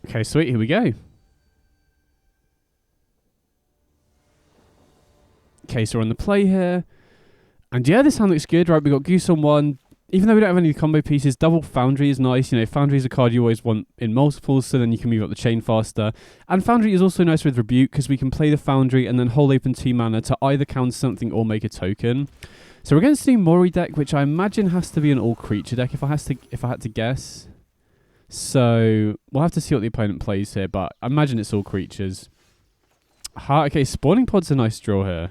S1: Okay, sweet. Here we go. Okay, so we're on the play here. And yeah, this hand looks good, right? We got Goose on 1. Even though we don't have any combo pieces, double Foundry is nice. You know, Foundry is a card you always want in multiples, so then you can move up the chain faster. And Foundry is also nice with Rebuke, because we can play the Foundry and then hold open 2 mana to either counter something or make a token. So we're against the Mori deck, which I imagine has to be an all-creature deck, if I had to guess. So we'll have to see what the opponent plays here, but I imagine it's all creatures. Okay, Spawning Pod's a nice draw here.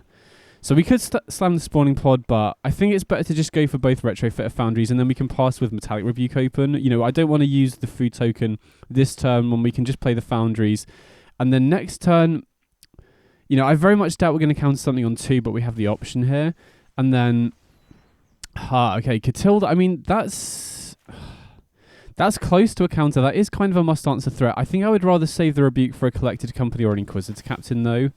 S1: So we could slam the Spawning Pod, but I think it's better to just go for both Retrofitter Foundries, and then we can pass with Metallic Rebuke open. You know, I don't want to use the food token this turn when we can just play the Foundries. And then next turn, you know, I very much doubt we're going to counter something on 2, but we have the option here. And then, okay, Catilda, I mean, that's close to a counter. That is kind of a must-answer threat. I think I would rather save the Rebuke for a Collected Company or an Inquisitor Captain, though.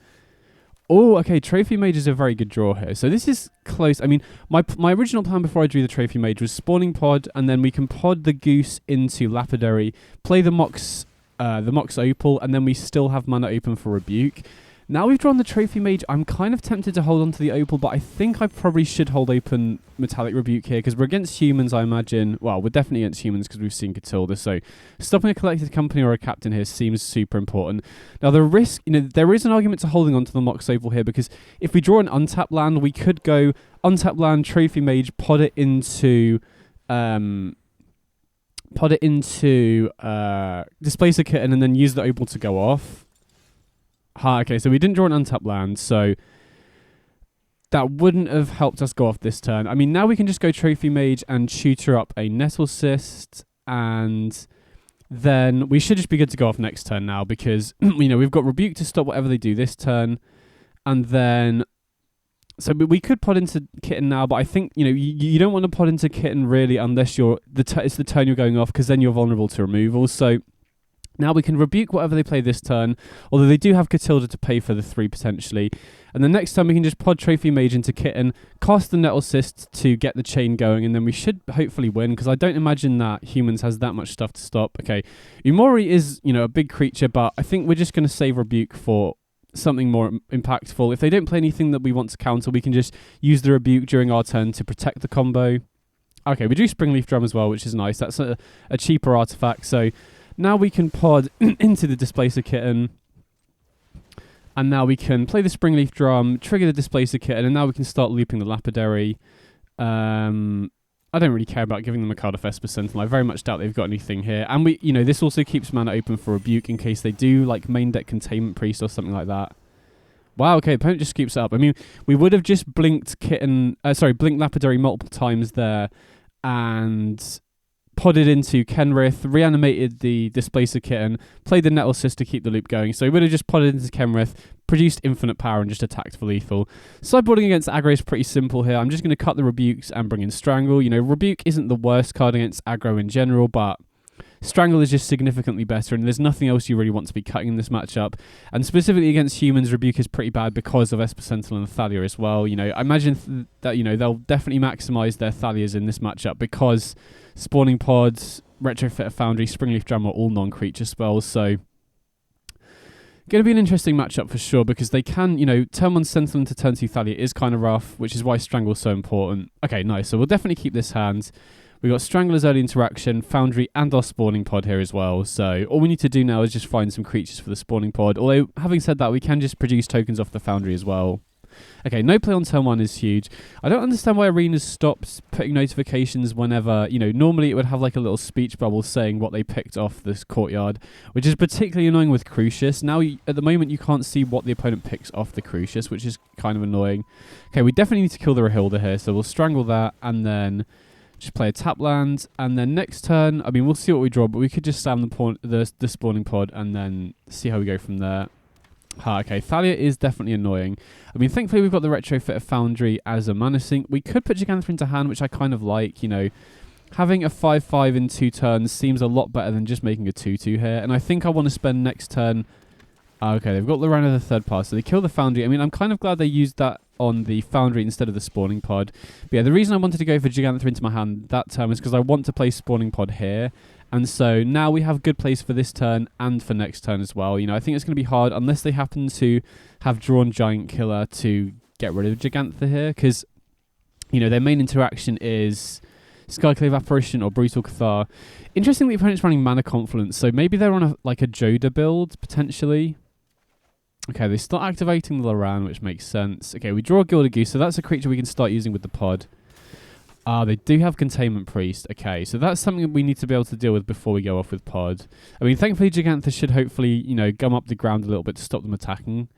S1: Oh, okay, Trophy Mage is a very good draw here. So this is close. I mean, my original plan before I drew the Trophy Mage was Spawning Pod, and then we can pod the Goose into Lapidary, play the Mox Opal, and then we still have mana open for Rebuke. Now we've drawn the Trophy Mage, I'm kind of tempted to hold on to the Opal, but I think I probably should hold open Metallic Rebuke here, because we're against humans, I imagine. Well, we're definitely against humans because we've seen Catilda, so stopping a Collected Company or a Captain here seems super important. Now the risk, you know, there is an argument to holding on to the Mox Opal here, because if we draw an untapped land, we could go untapped land, Trophy Mage, pod it into Displacer Kitten, and then use the Opal to go off. Okay, so we didn't draw an untapped land, so that wouldn't have helped us go off this turn. I mean, now we can just go Trophy Mage and tutor up a Nettlecyst, and then we should just be good to go off next turn now, because, you know, we've got Rebuke to stop whatever they do this turn, and then... So we could pod into Kitten now, but I think, you know, you don't want to pod into Kitten really unless it's the turn you're going off, because then you're vulnerable to removal, so... Now we can Rebuke whatever they play this turn, although they do have Catilda to pay for the 3 potentially. And the next time we can just pod Trophy Mage into Kitten, cast the Nettlecyst to get the chain going, and then we should hopefully win, because I don't imagine that humans has that much stuff to stop. Okay, Umori is, you know, a big creature, but I think we're just going to save Rebuke for something more impactful. If they don't play anything that we want to counter, we can just use the Rebuke during our turn to protect the combo. Okay, we do Springleaf Drum as well, which is nice. That's a cheaper artifact, so... Now we can pod into the Displacer Kitten, and now we can play the Springleaf Drum, trigger the Displacer Kitten, and now we can start looping the Lapidary. I don't really care about giving them a card of Esper Sentinel. I very much doubt they've got anything here. And we, you know, this also keeps mana open for Rebuke in case they do like main deck Containment Priest or something like that. Wow, okay, opponent just scoops it up. I mean, we would have just blinked blinked Lapidary multiple times there, and podded into Kenrith, reanimated the Displacer Kitten, played the Nettlecyst to keep the loop going. So he would have just podded into Kenrith, produced infinite power, and just attacked for lethal. Sideboarding against aggro is pretty simple here. I'm just going to cut the Rebukes and bring in Strangle. You know, Rebuke isn't the worst card against aggro in general, but Strangle is just significantly better, and there's nothing else you really want to be cutting in this matchup. And specifically against humans, Rebuke is pretty bad because of Esper Sentinel and Thalia as well. You know, I imagine that, you know, they'll definitely maximize their Thalias in this matchup because Spawning Pods, Retrofitter Foundry, Springleaf Drum are all non-creature spells, so going to be an interesting matchup for sure, because they can, you know, turn 1 Sentinel into turn 2 Thalia is kind of rough, which is why Strangle is so important. Okay, nice. So we'll definitely keep this hand. We got Strangler's early interaction, Foundry, and our Spawning Pod here as well. So all we need to do now is just find some creatures for the Spawning Pod. Although, having said that, we can just produce tokens off the Foundry as well. Okay, no play on turn 1 is huge. I don't understand why Arenas stops putting notifications whenever, normally it would have like a little speech bubble saying what they picked off this courtyard, which is particularly annoying with Crucius. Now, at the moment, you can't see what the opponent picks off the Crucius, which is kind of annoying. Okay, we definitely need to kill the Rahilda here, so we'll strangle that and then just play a tap land. And then next turn, we'll see what we draw, but we could just slam the spawning pod and then see how we go from there. Okay, Thalia is definitely annoying. Thankfully we've got the Retrofit of Foundry as a mana sink. We could put Gigantha into hand, which I kind of like, Having a 5/5 in 2 turns seems a lot better than just making a 2/2 here. And I think I want to spend next turn... Okay, they've got Lorana the third pass, so they kill the Foundry. I'm kind of glad they used that on the Foundry instead of the Spawning Pod. But yeah, the reason I wanted to go for Gigantha into my hand that turn is because I want to play Spawning Pod here. And so now we have good plays for this turn and for next turn as well. I think it's going to be hard unless they happen to have drawn Giant Killer to get rid of Gigantha here. Because, their main interaction is Skyclave Apparition or Brutal Cathar. Interestingly, the opponent's running Mana Confluence, so maybe they're on a Joda build, potentially. Okay, they start activating the Loran, which makes sense. Okay, we draw a Gilded Goose, so that's a creature we can start using with the pod. They do have Containment Priest. Okay, so that's something that we need to be able to deal with before we go off with pod. Thankfully, Gigantha should hopefully, gum up the ground a little bit to stop them attacking,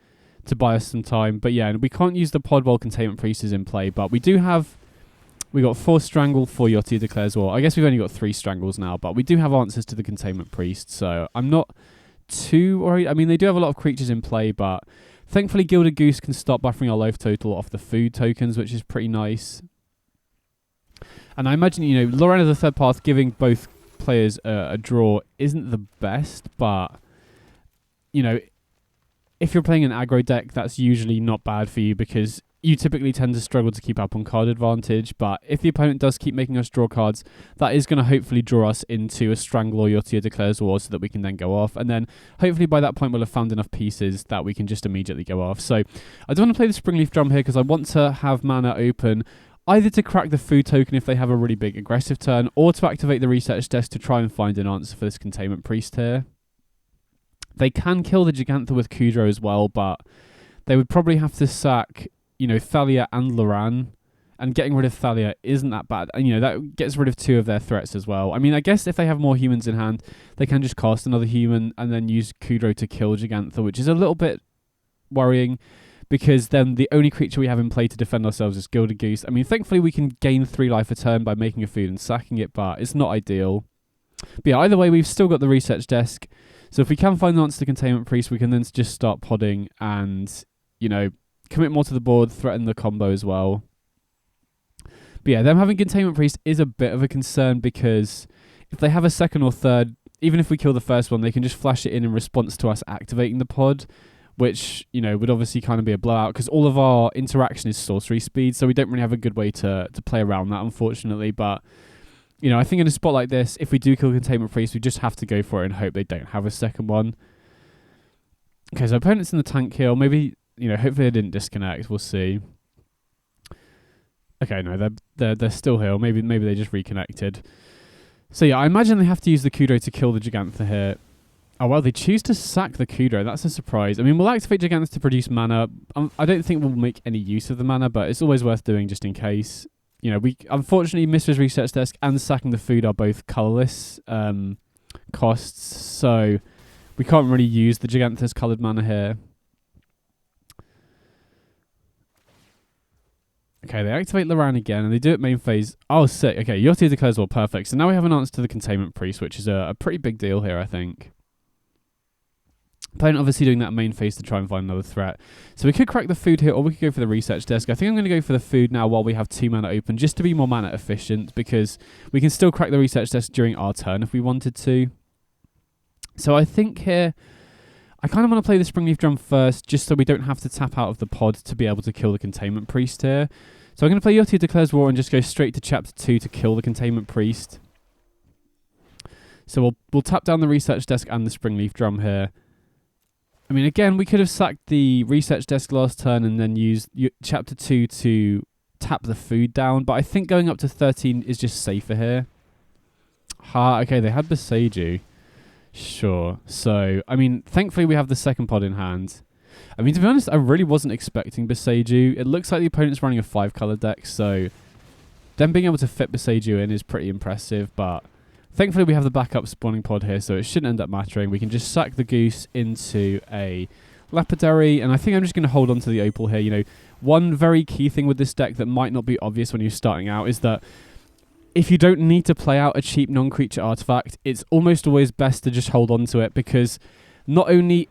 S1: to buy us some time. But yeah, we can't use the pod while Containment Priest is in play, but we do have... We got 4 Strangle, 4 Yoti Declares War. I guess we've only got 3 Strangles now, but we do have answers to the Containment Priest, so I'm not too worried. They do have a lot of creatures in play, but thankfully Gilded Goose can stop buffering our life total off the food tokens, which is pretty nice. And I imagine, Lorena the third path giving both players a draw isn't the best, but, if you're playing an aggro deck, that's usually not bad for you because you typically tend to struggle to keep up on card advantage. But if the opponent does keep making us draw cards, that is going to hopefully draw us into a Strangle or Yotia Declares War so that we can then go off. And then hopefully by that point we'll have found enough pieces that we can just immediately go off. So I don't want to play the Springleaf Drum here because I want to have mana open either to crack the food token if they have a really big aggressive turn, or to activate the research desk to try and find an answer for this Containment Priest here. They can kill the Gigantha with Kudro as well, but they would probably have to sack, Thalia and Loran, and getting rid of Thalia isn't that bad. And, that gets rid of 2 of their threats as well. I guess if they have more humans in hand, they can just cast another human and then use Kudro to kill Gigantha, which is a little bit worrying, because then the only creature we have in play to defend ourselves is Gilded Goose. Thankfully we can gain 3 life a turn by making a food and sacking it, but it's not ideal. But yeah, either way, we've still got the research desk. So if we can find the answer to Containment Priest, we can then just start podding and, commit more to the board, threaten the combo as well. But yeah, them having Containment Priest is a bit of a concern because if they have a second or third, even if we kill the first one, they can just flash it in response to us activating the pod, which, would obviously kind of be a blowout because all of our interaction is sorcery speed, so we don't really have a good way to play around that, unfortunately. But, I think in a spot like this, if we do kill Containment Priest, we just have to go for it and hope they don't have a second one. Okay, so opponent's in the tank here. Maybe, hopefully they didn't disconnect. We'll see. Okay, no, they're still here. Maybe they just reconnected. So yeah, I imagine they have to use the Kudro to kill the Gigantha here. Oh, well, they choose to sack the Kudro. That's a surprise. We'll activate Gigantha to produce mana. I don't think we'll make any use of the mana, but it's always worth doing just in case. We unfortunately, Mistra's Research Desk and sacking the food are both colourless costs, so we can't really use the Gigantha's coloured mana here. Okay, they activate Loran again, and they do it main phase. Oh, sick. Okay, Yotia Declares War, perfect. So now we have an answer to the Containment Priest, which is a pretty big deal here, I think. Opponent obviously doing that main phase to try and find another threat. So we could crack the food here, or we could go for the research desk. I think I'm going to go for the food now while we have 2 mana open, just to be more mana efficient, because we can still crack the research desk during our turn if we wanted to. So I think here, I kind of want to play the Springleaf Drum first, just so we don't have to tap out of the pod to be able to kill the Containment Priest here. So I'm going to play Yotia Declares War and just go straight to Chapter 2 to kill the Containment Priest. So we'll tap down the research desk and the Springleaf Drum here. Again, we could have sacked the research desk last turn and then used Chapter 2 to tap the food down, but I think going up to 13 is just safer here. Okay, they had Beseiju. Sure. So, thankfully we have the second pod in hand. I mean, to be honest, I really wasn't expecting Boseiju. It looks like the opponent's running a 5-color deck, so them being able to fit Boseiju in is pretty impressive, but thankfully we have the backup spawning pod here, so it shouldn't end up mattering. We can just sack the goose into a Lapidary, and I think I'm just going to hold on to the opal here. You know, one very key thing with this deck that might not be obvious when you're starting out is that if you don't need to play out a cheap non-creature artifact, it's almost always best to just hold on to it, because not only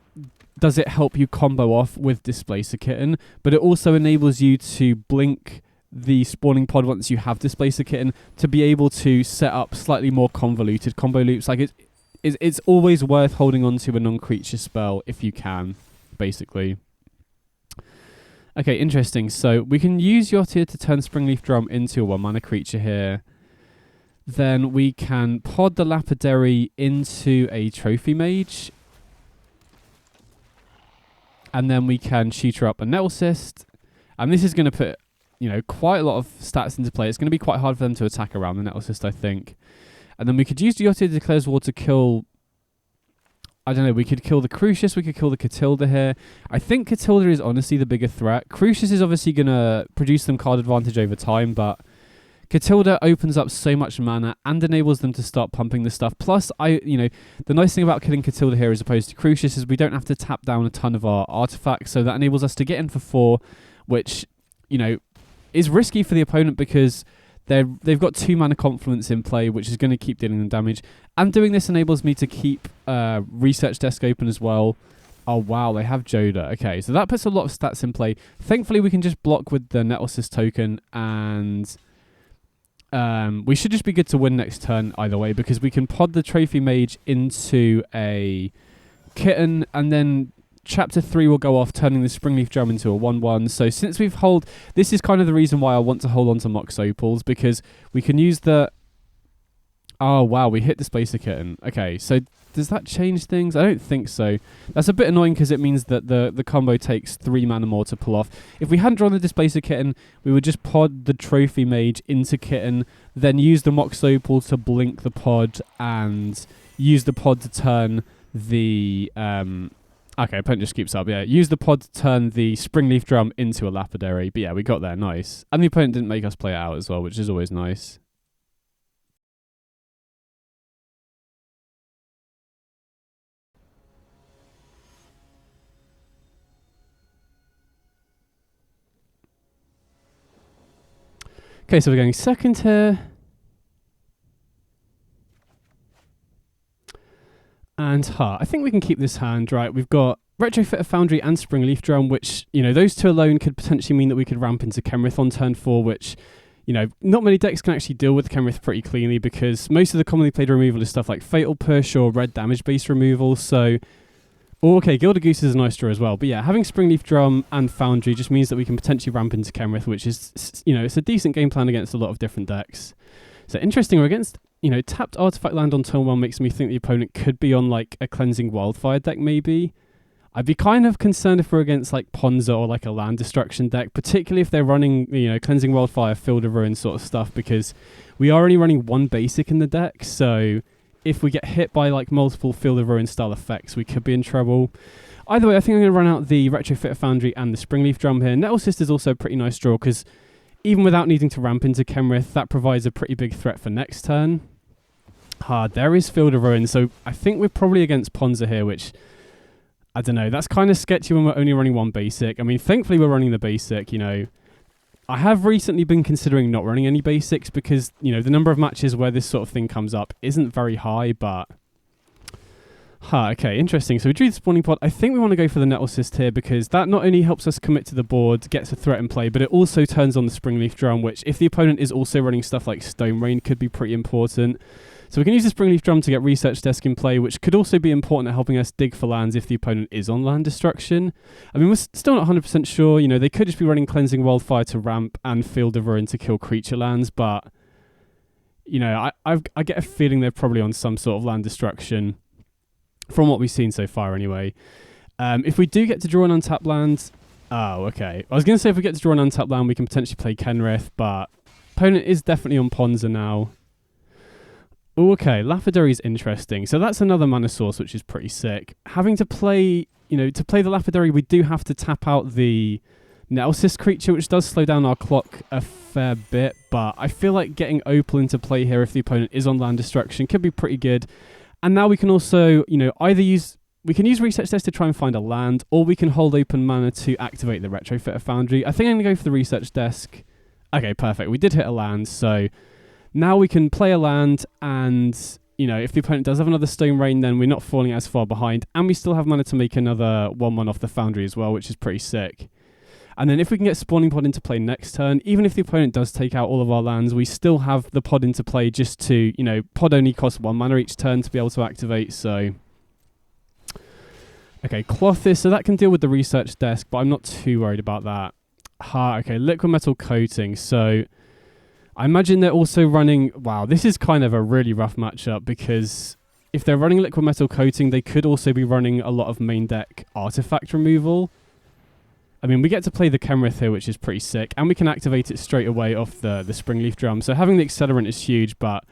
S1: does it help you combo off with Displacer Kitten, but it also enables you to blink the spawning pod once you have Displacer Kitten to be able to set up slightly more convoluted combo loops. Like it's always worth holding on to a non-creature spell if you can, basically. Okay, interesting. So we can use Yottir to turn Springleaf Drum into a 1-mana creature here. Then we can pod the Lapidary into a Trophy Mage. And then we can tutor up a Nettlecyst. And this is going to put, you know, quite a lot of stats into play. It's going to be quite hard for them to attack around the Nettlecyst, I think. And then we could use Yottir Declares War to kill, I don't know, we could kill the Crucius, we could kill the Catilda here. I think Catilda is honestly the bigger threat. Crucius is obviously going to produce them card advantage over time, but Catilda opens up so much mana and enables them to start pumping the stuff. Plus, the nice thing about killing Catilda here as opposed to Crucius is we don't have to tap down a ton of our artifacts, so that enables us to get in for 4, which, you know, is risky for the opponent because they've got 2 mana Confluence in play, which is going to keep dealing them damage. And doing this enables me to keep Research Desk open as well. Oh, wow, they have Joda. Okay, so that puts a lot of stats in play. Thankfully, we can just block with the Nettlecyst token, and we should just be good to win next turn either way, because we can pod the Trophy Mage into a Kitten, and then Chapter 3 will go off, turning the Springleaf Drum into a 1-1. So since we've this is kind of the reason why I want to hold on to Mox Opals, because we can use the... Oh, wow, we hit Displacer Kitten. Okay, so does that change things? I don't think so. That's a bit annoying because it means that the combo takes 3 mana more to pull off. If we hadn't drawn the Displacer Kitten, we would just pod the Trophy Mage into Kitten, then use the Mox Opal to blink the pod, and use the pod to turn the... Okay, opponent just keeps up. Yeah, use the pod to turn the Springleaf Drum into a Lapidary. But yeah, we got there. Nice. And the opponent didn't make us play it out as well, which is always nice. Okay, so we're going second here. And I think we can keep this hand, right? We've got Retrofitter Foundry and Springleaf Drum, which, you know, those two alone could potentially mean that we could ramp into Kenrith on turn 4, which, you know, not many decks can actually deal with Kenrith pretty cleanly, because most of the commonly played removal is stuff like Fatal Push or red damage-based removal, so... Oh, okay, Gilded Goose is a nice draw as well. But yeah, having Springleaf Drum and Foundry just means that we can potentially ramp into Kenrith, which is, you know, it's a decent game plan against a lot of different decks. So interesting, we're against... You know, tapped artifact land on turn 1 makes me think the opponent could be on, like, a Cleansing Wildfire deck, maybe. I'd be kind of concerned if we're against, like, Ponza or, like, a land destruction deck, particularly if they're running, you know, Cleansing Wildfire, Field of Ruin sort of stuff, because we are only running 1 basic in the deck, so if we get hit by, like, multiple Field of Ruin style effects, we could be in trouble. Either way, I think I'm going to run out the Retrofitter Foundry and the Springleaf Drum here. Nettlecyst is also a pretty nice draw, because even without needing to ramp into Kenrith, that provides a pretty big threat for next turn. There is Field of Ruin, so I think we're probably against Ponza here, which, I don't know, that's kind of sketchy when we're only running 1 basic. I mean, thankfully we're running the basic, you know. I have recently been considering not running any basics because, you know, the number of matches where this sort of thing comes up isn't very high, but... Okay, interesting. So we drew the spawning pod. I think we want to go for the Nettlecyst here because that not only helps us commit to the board, gets a threat in play, but it also turns on the Springleaf Drum, which if the opponent is also running stuff like Stone Rain could be pretty important. So we can use the Springleaf Drum to get Research Desk in play, which could also be important at helping us dig for lands if the opponent is on land destruction. I mean, we're still not 100% sure. You know, they could just be running Cleansing Wildfire to ramp and Field of Ruin to kill creature lands, but, you know, I get a feeling they're probably on some sort of land destruction from what we've seen so far anyway. If we do get to draw an untapped land... Oh, okay. I was going to say if we get to draw an untapped land, we can potentially play Kenrith, but opponent is definitely on Ponza now. Ooh, okay, Lapidary is interesting. So that's another mana source, which is pretty sick. Having to play, to play the Lapidary, we do have to tap out the Nettlecyst creature, which does slow down our clock a fair bit, but I feel like getting Opal into play here if the opponent is on land destruction could be pretty good. And now we can also, we can use Research Desk to try and find a land, or we can hold open mana to activate the Retrofitter Foundry. I think I'm going to go for the Research Desk. Okay, perfect. We did hit a land, so now we can play a land, and, if the opponent does have another Stone Rain, then we're not falling as far behind, and we still have mana to make another 1/1 off the Foundry as well, which is pretty sick. And then if we can get Spawning Pod into play next turn, even if the opponent does take out all of our lands, we still have the pod into play just to, pod only costs 1 mana each turn to be able to activate, so... Okay, Cloth this, so that can deal with the Research Desk, but I'm not too worried about that. Okay, Liquid Metal Coating, so... I imagine they're also running... Wow, this is kind of a really rough matchup, because if they're running Liquid Metal Coating, they could also be running a lot of main deck artifact removal. I mean, we get to play the Kenrith here, which is pretty sick, and we can activate it straight away off the Springleaf Drum. So having the Accelerant is huge, but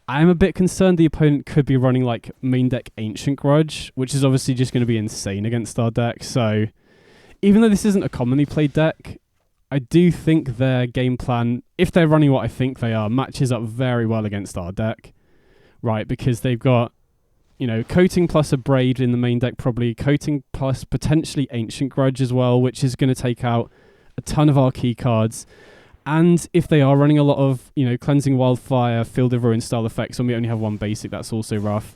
S1: I'm a bit concerned the opponent could be running like main deck Ancient Grudge, which is obviously just going to be insane against our deck. So even though this isn't a commonly played deck, I do think their game plan, if they're running what I think they are, matches up very well against our deck, right? Because they've got, Coating plus a Braid in the main deck, probably Coating plus potentially Ancient Grudge as well, which is going to take out a ton of our key cards. And if they are running a lot of, Cleansing Wildfire, Field of Ruin style effects, and we only have one basic, that's also rough.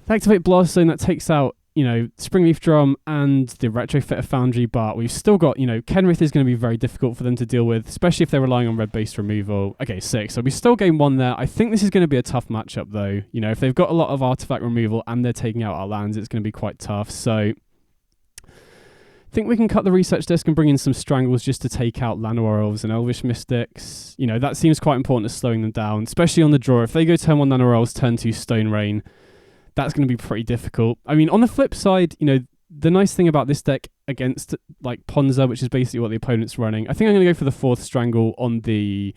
S1: They activate Blast Zone, that takes out, Springleaf Drum and the Retrofitter Foundry, but we've still got, Kenrith is going to be very difficult for them to deal with, especially if they're relying on red-based removal. Okay, 6. So we still gain 1 there. I think this is going to be a tough matchup, though. If they've got a lot of artifact removal and they're taking out our lands, it's going to be quite tough. So I think we can cut the Research Desk and bring in some Strangles just to take out Llanowar Elves and Elvish Mystics. That seems quite important to slowing them down, especially on the draw. If they go turn 1 Llanowar Elves, turn 2 Stone Rain, that's going to be pretty difficult. I mean, on the flip side, the nice thing about this deck against, like, Ponza, which is basically what the opponent's running, I think I'm going to go for the 4th Strangle on the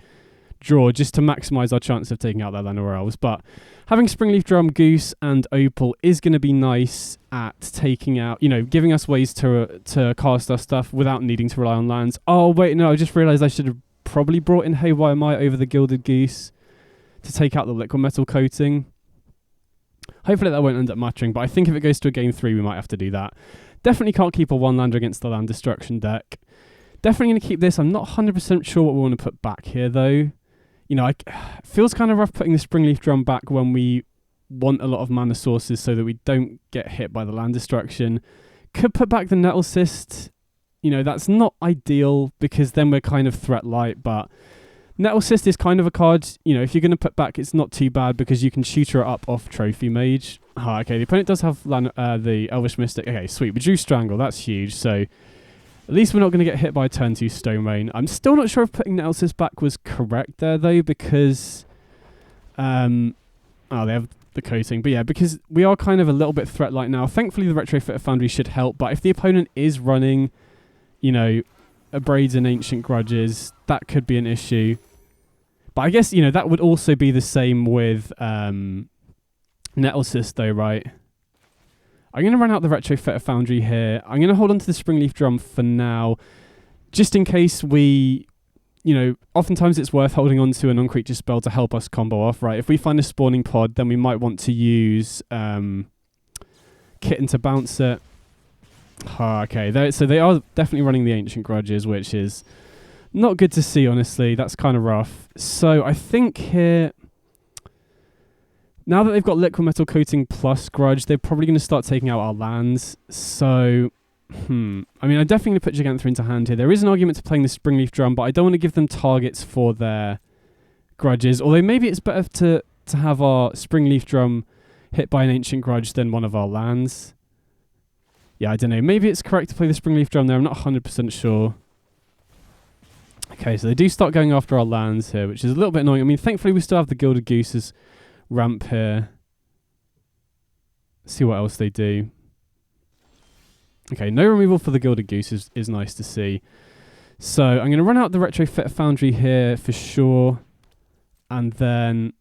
S1: draw just to maximise our chance of taking out their Llanowar Elves. But having Springleaf Drum, Goose, and Opal is going to be nice at taking out, giving us ways to cast our stuff without needing to rely on lands. Oh, wait, no, I just realised I should have probably brought in Haywire Might over the Gilded Goose to take out the Liquid Metal Coating. Hopefully that won't end up mattering, but I think if it goes to a game 3, we might have to do that. Definitely can't keep a 1-lander against the land destruction deck. Definitely going to keep this. I'm not 100% sure what we want to put back here, though. It feels kind of rough putting the Springleaf Drum back when we want a lot of mana sources so that we don't get hit by the land destruction. Could put back the Nettlecyst. That's not ideal because then we're kind of threat light, but Nettlecyst is kind of a card, if you're going to put back, it's not too bad because you can shoot her up off Trophy Mage. Okay, the opponent does have the Elvish Mystic. Okay, sweet. We drew Strangle. That's huge. So at least we're not going to get hit by turn 2 Stone Rain. I'm still not sure if putting Nettlecyst back was correct there, though, because... they have the Coating. But yeah, because we are kind of a little bit threat light now. Thankfully, the Retrofitter Foundry should help. But if the opponent is running, a Braids and Ancient Grudges, that could be an issue. But I guess, that would also be the same with Nettlecyst, though, right? I'm going to run out the Retrofitter Foundry here. I'm going to hold on to the Springleaf Drum for now, just in case we... oftentimes it's worth holding on to a non-creature spell to help us combo off, right? If we find a spawning pod, then we might want to use Kitten to bounce it. Okay, so they are definitely running the Ancient Grudges, which is not good to see, honestly. That's kind of rough. So I think here, now that they've got Liquid Metal Coating plus Grudge, they're probably going to start taking out our lands. So, I mean, I'm definitely going to put Gigantha into hand here. There is an argument to playing the Springleaf Drum, but I don't want to give them targets for their Grudges. Although maybe it's better to have our Springleaf Drum hit by an Ancient Grudge than one of our lands. Yeah, I don't know. Maybe it's correct to play the Springleaf Drum there. I'm not 100% sure. Okay, so they do start going after our lands here, which is a little bit annoying. I mean, thankfully we still have the Gilded Goose's ramp here. Let's see what else they do. Okay, no removal for the Gilded Goose is nice to see. So I'm going to run out the Retrofitter Foundry here for sure. And then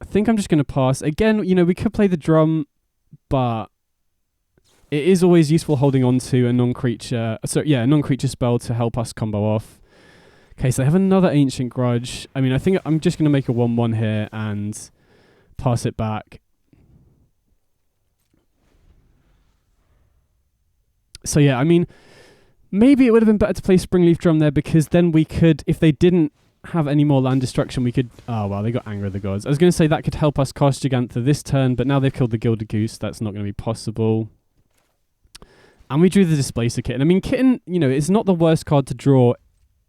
S1: I think I'm just going to pass. Again, we could play the drum, but it is always useful holding on to a non-creature, a non-creature spell to help us combo off. Okay, so they have another Ancient Grudge. I mean, I think I'm just going to make a 1/1 here and pass it back. So yeah, I mean, maybe it would have been better to play Springleaf Drum there, because then we could, if they didn't have any more land destruction, we could... Oh, well, they got Anger of the Gods. I was going to say that could help us cast Gigantha this turn, but now they've killed the Gilded Goose. That's not going to be possible. And we drew the Displacer Kitten. I mean, Kitten, you know, it's not the worst card to draw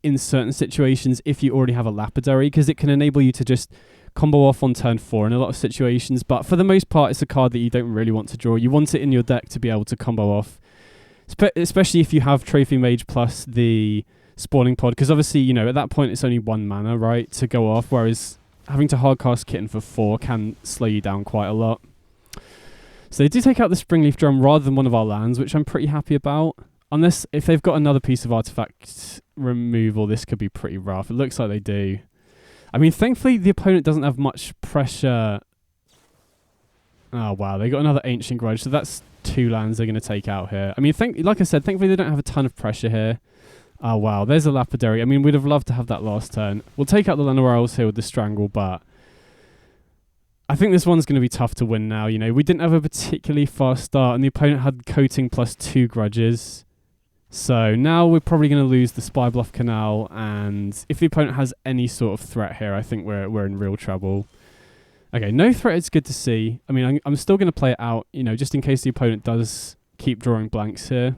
S1: in certain situations if you already have a Lapidary, because it can enable you to just combo off on turn 4 in a lot of situations. But for the most part, it's a card that you don't really want to draw. You want it in your deck to be able to combo off, especially if you have Trophy Mage plus the Spawning Pod, because obviously, you know, at that point it's only 1 mana, right, to go off, whereas having to hardcast Kitten for 4 can slow you down quite a lot. So they do take out the Springleaf Drum rather than one of our lands, which I'm pretty happy about. Unless, if they've got another piece of artifact removal, this could be pretty rough. It looks like they do. I mean, thankfully, the opponent doesn't have much pressure. Oh, wow. They got another Ancient Grudge, so that's 2 lands they're going to take out here. I mean, like I said, thankfully, they don't have a ton of pressure here. Oh, wow. There's a Lapidary. I mean, we'd have loved to have that last turn. We'll take out the Llanowar here with the Strangle, but I think this one's going to be tough to win now. You know, we didn't have a particularly fast start, and the opponent had Coating plus 2 grudges. So now we're probably going to lose the Spybluff Canal, and if the opponent has any sort of threat here, I think we're in real trouble. Okay, no threat is good to see. I mean, I'm still going to play it out, you know, just in case the opponent does keep drawing blanks here.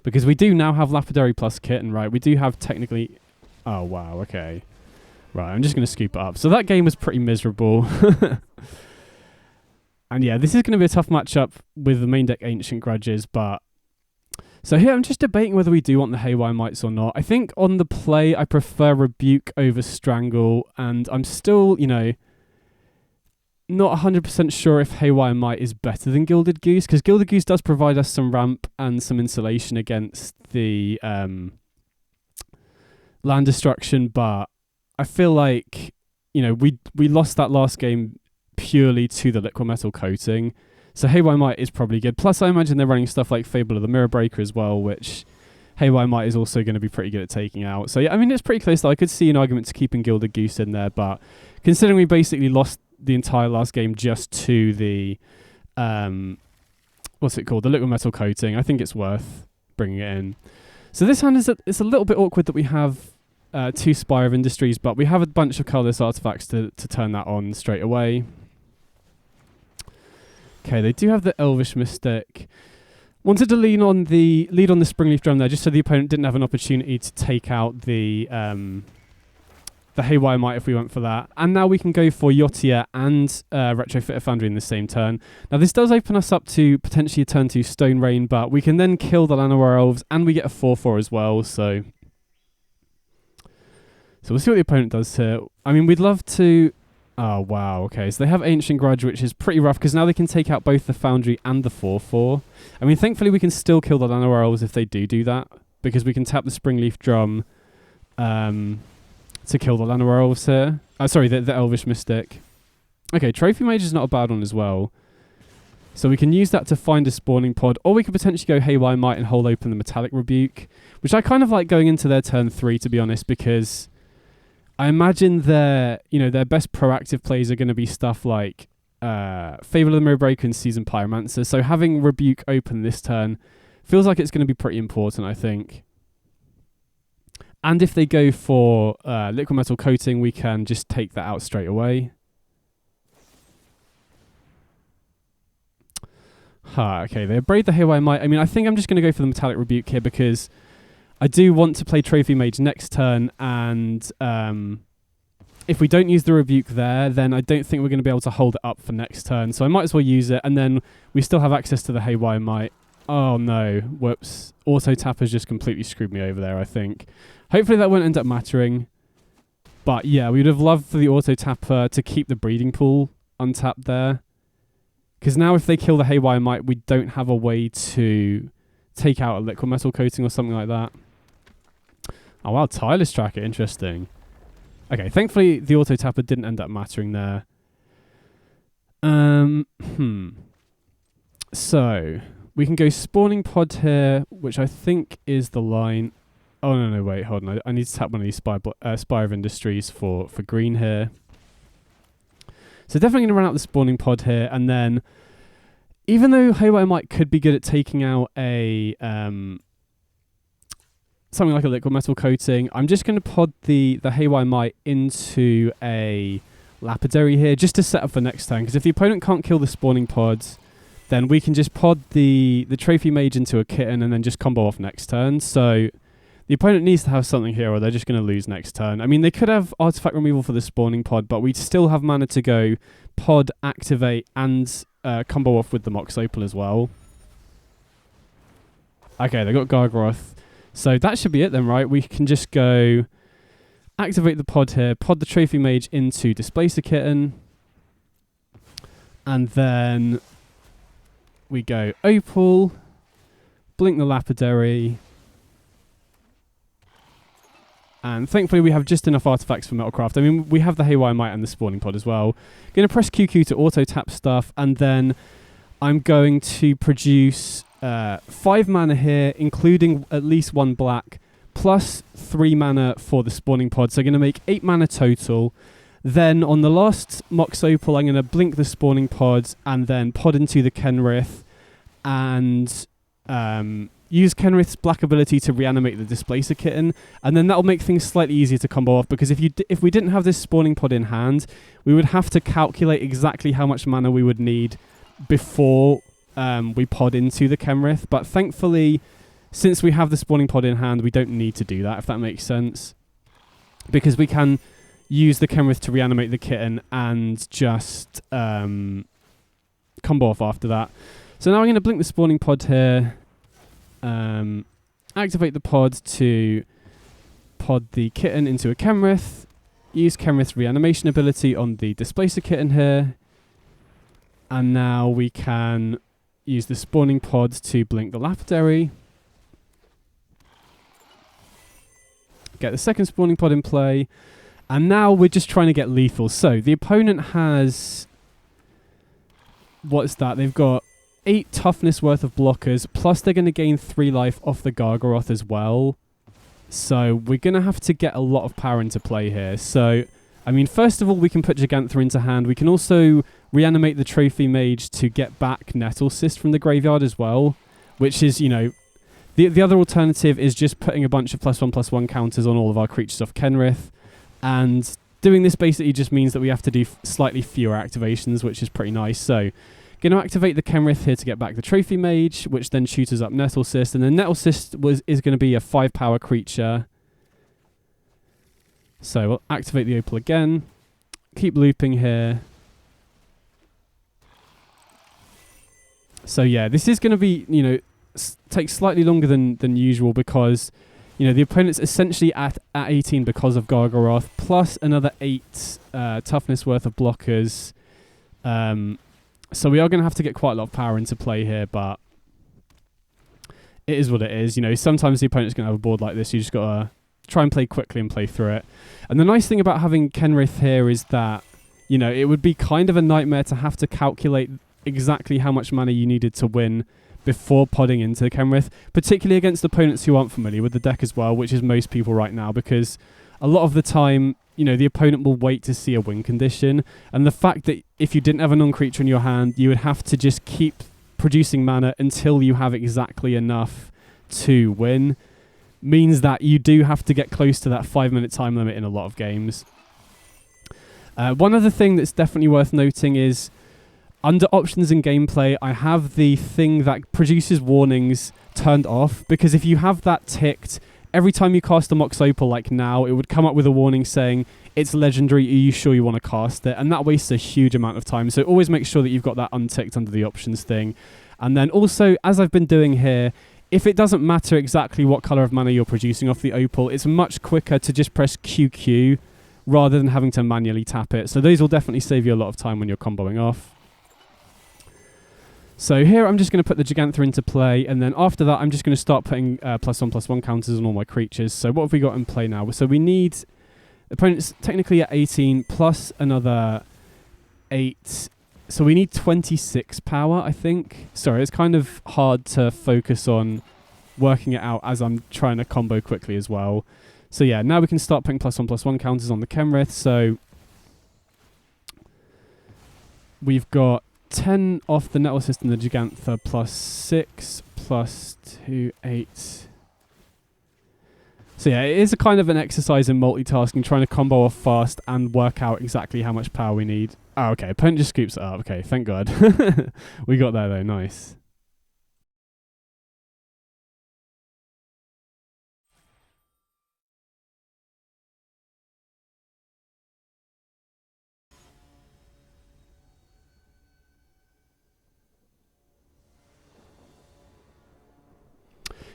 S1: Because we do now have Lapidary plus Kitten, right? We do have technically... Oh, wow, okay. Right, I'm just going to scoop it up. So that game was pretty miserable. And yeah, this is going to be a tough matchup with the main deck Ancient Grudges, but... So here I'm just debating whether we do want the Haywire Mites or not. I think on the play I prefer Rebuke over Strangle, and I'm still, you know, not 100% sure if Haywire Mite is better than Gilded Goose, because Gilded Goose does provide us some ramp and some insulation against the land destruction, but I feel like, you know, we lost that last game purely to the Liquid Metal Coating. So Haywire Mite is probably good. Plus, I imagine they're running stuff like Fable of the Mirror Breaker as well, which Haywire Mite is also going to be pretty good at taking out. So, yeah, I mean, it's pretty close, though. I could see an argument to keeping Gilded Goose in there, but considering we basically lost the entire last game just to the, what's it called? The Liquid Metal Coating, I think it's worth bringing it in. So this hand it's a little bit awkward that we have 2 Spire of Industries, but we have a bunch of colorless artifacts to turn that on straight away. Okay, they do have the Elvish Mystic. Wanted to lead on the Springleaf Drum there, just so the opponent didn't have an opportunity to take out the Haywire Mite if we went for that. And now we can go for Yotia and Retrofitter Foundry in the same turn. Now this does open us up to potentially a turn 2 Stone Rain, but we can then kill the Llanowar Elves, and we get a 4/4 as well, so we'll see what the opponent does here. I mean, we'd love to... Oh, wow, okay. So they have Ancient Grudge, which is pretty rough, because now they can take out both the Foundry and the 4/4. I mean, thankfully we can still kill the Llanowar Elves if they do that, because we can tap the Springleaf Drum to kill the Llanowar Elves here. Sorry, the Elvish Mystic. Okay, Trophy Mage is not a bad one as well. So we can use that to find a Spawning Pod, or we could potentially go Haywire Mite and hold open the Metallic Rebuke, which I kind of like going into their turn 3, to be honest, because I imagine their best proactive plays are going to be stuff like Fable of the Mirror Breaker and Seasoned Pyromancer. So having Rebuke open this turn feels like it's going to be pretty important, I think. And if they go for Liquid Metal Coating, we can just take that out straight away. Okay, they braid the Haywire Mite. I mean, I think I'm just going to go for the Metallic Rebuke here, because I do want to play Trophy Mage next turn, and if we don't use the Rebuke there, then I don't think we're going to be able to hold it up for next turn. So I might as well use it, and then we still have access to the Haywire Mite. Oh no, whoops. Auto Tap has just completely screwed me over there, I think. Hopefully that won't end up mattering. But yeah, we would have loved for the Auto Tapper to keep the Breeding Pool untapped there. Because now if they kill the Haywire Mite, we don't have a way to take out a Liquid Metal Coating or something like that. Oh wow, Tireless Tracker, interesting. Okay, thankfully the Auto Tapper didn't end up mattering there. So we can go spawning pod here, which I think is the line. Oh, no, wait, hold on. I need to tap one of these Spire of Industries for green here. So definitely going to run out the spawning pod here, and then even though Haywire Might could be good at taking out a something like a liquid metal coating, I'm just going to pod the Haywire Might into a Lapidary here, just to set up for next turn, because if the opponent can't kill the spawning pods, then we can just pod the Trophy Mage into a Kitten and then just combo off next turn. So the opponent needs to have something here or they're just going to lose next turn. I mean, they could have artifact removal for the spawning pod, but we still have mana to go pod, activate, and combo off with the Mox Opal as well. Okay, they got Gargaroth. So that should be it then, right? We can just go activate the pod here, pod the Trophy Mage into Displacer Kitten, and then we go Opal, blink the Lapidary, and thankfully we have just enough artifacts for Metalcraft. I mean, we have the Haywire Might and the spawning pod as well. Going to press QQ to auto-tap stuff, and then I'm going to produce 5 mana here, including at least 1 black, plus 3 mana for the spawning pod. So I'm going to make 8 mana total. Then on the last Mox Opal, I'm going to blink the spawning pods and then pod into the Kenrith and use Kenrith's black ability to reanimate the Displacer Kitten, and then that'll make things slightly easier to combo off, because if we didn't have this spawning pod in hand, we would have to calculate exactly how much mana we would need before we pod into the Kenrith. But thankfully, since we have the spawning pod in hand, we don't need to do that, if that makes sense, because we can use the Kenrith to reanimate the Kitten and just combo off after that. So now I'm going to blink the spawning pod here, activate the pod to pod the Kitten into a Kenrith, use Kenrith's reanimation ability on the Displacer Kitten here, and now we can use the spawning pod to blink the Lapidary, get the second spawning pod in play, and now we're just trying to get lethal. So the opponent has, what's that? They've got 8 toughness worth of blockers, plus they're going to gain 3 life off the Gargaroth as well. So we're going to have to get a lot of power into play here. So, I mean, first of all, we can put Gigantha into hand. We can also reanimate the Trophy Mage to get back Nettle Cyst from the graveyard as well, which is, you know, the other alternative is just putting a bunch of +1/+1 counters on all of our creatures off Kenrith. And doing this basically just means that we have to do slightly fewer activations, which is pretty nice. So, going to activate the Kenrith here to get back the Trophy Mage, which then shoots up Nettle Cyst. And then Nettle Cyst is going to be a 5 power creature. So we'll activate the Opal again. Keep looping here. So yeah, this is going to be, you know, take slightly longer than usual, because, you know, the opponent's essentially at 18 because of Gargaroth, plus another 8 toughness worth of blockers. So we are going to have to get quite a lot of power into play here, but it is what it is. You know, sometimes the opponent's going to have a board like this. You just got to try and play quickly and play through it. And the nice thing about having Kenrith here is that, you know, it would be kind of a nightmare to have to calculate exactly how much mana you needed to win before podding into Kenrith, particularly against opponents who aren't familiar with the deck as well, which is most people right now, because a lot of the time, you know, the opponent will wait to see a win condition, and the fact that if you didn't have a non-creature in your hand, you would have to just keep producing mana until you have exactly enough to win, means that you do have to get close to that 5-minute time limit in a lot of games. One other thing that's definitely worth noting is, under options in gameplay, I have the thing that produces warnings turned off, because if you have that ticked, every time you cast a Mox Opal like now, it would come up with a warning saying, it's legendary, are you sure you want to cast it? And that wastes a huge amount of time. So always make sure that you've got that unticked under the options thing. And then also, as I've been doing here, if it doesn't matter exactly what color of mana you're producing off the Opal, it's much quicker to just press QQ rather than having to manually tap it. So those will definitely save you a lot of time when you're comboing off. So here I'm just going to put the Gigantha into play, and then after that I'm just going to start putting +1/+1 counters on all my creatures. So what have we got in play now? So we need, the opponent's technically at 18 plus another 8, So we need 26 power, I think. Sorry, it's kind of hard to focus on working it out as I'm trying to combo quickly as well. So yeah, now we can start putting +1/+1 counters on the Kenrith. So we've got 10 off the Nettle Assist and the Gigantha, +6, +2, 8. So yeah, it is a kind of an exercise in multitasking, trying to combo off fast and work out exactly how much power we need. Oh, okay, opponent just scoops it up. Okay, thank God. We got there though, nice.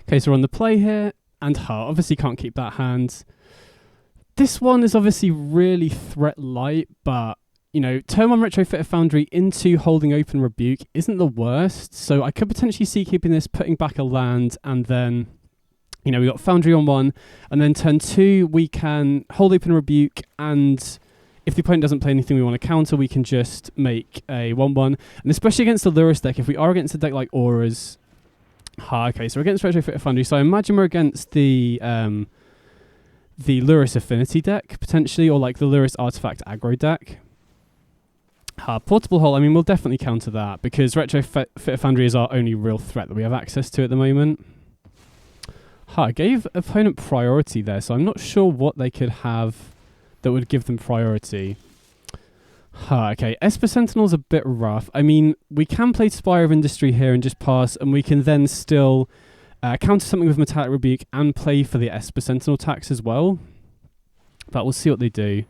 S1: Okay, so we're on the play here, and Heart obviously can't keep that hand. This one is obviously really threat light, but you know, turn 1 Retrofitter Foundry into holding open Rebuke isn't the worst, so I could potentially see keeping this, putting back a land, and then, you know, we got Foundry on 1, and then turn 2 we can hold open Rebuke, and if the opponent doesn't play anything we want to counter, we can just make a 1/1, and especially against the Lurrus deck, if we are against a deck like Auras. Okay, so we're against Retrofitter Foundry, so I imagine we're against the Lurrus Affinity deck, potentially, or like the Lurrus Artifact Aggro deck. Portable Hole, I mean, we'll definitely counter that, because Retrofitter Foundry is our only real threat that we have access to at the moment. I gave opponent priority there, so I'm not sure what they could have that would give them priority. Okay, Esper Sentinel's a bit rough. I mean, we can play Spire of Industry here and just pass, and we can then still counter something with Metallic Rebuke and play for the Esper Sentinel tax as well. But we'll see what they do.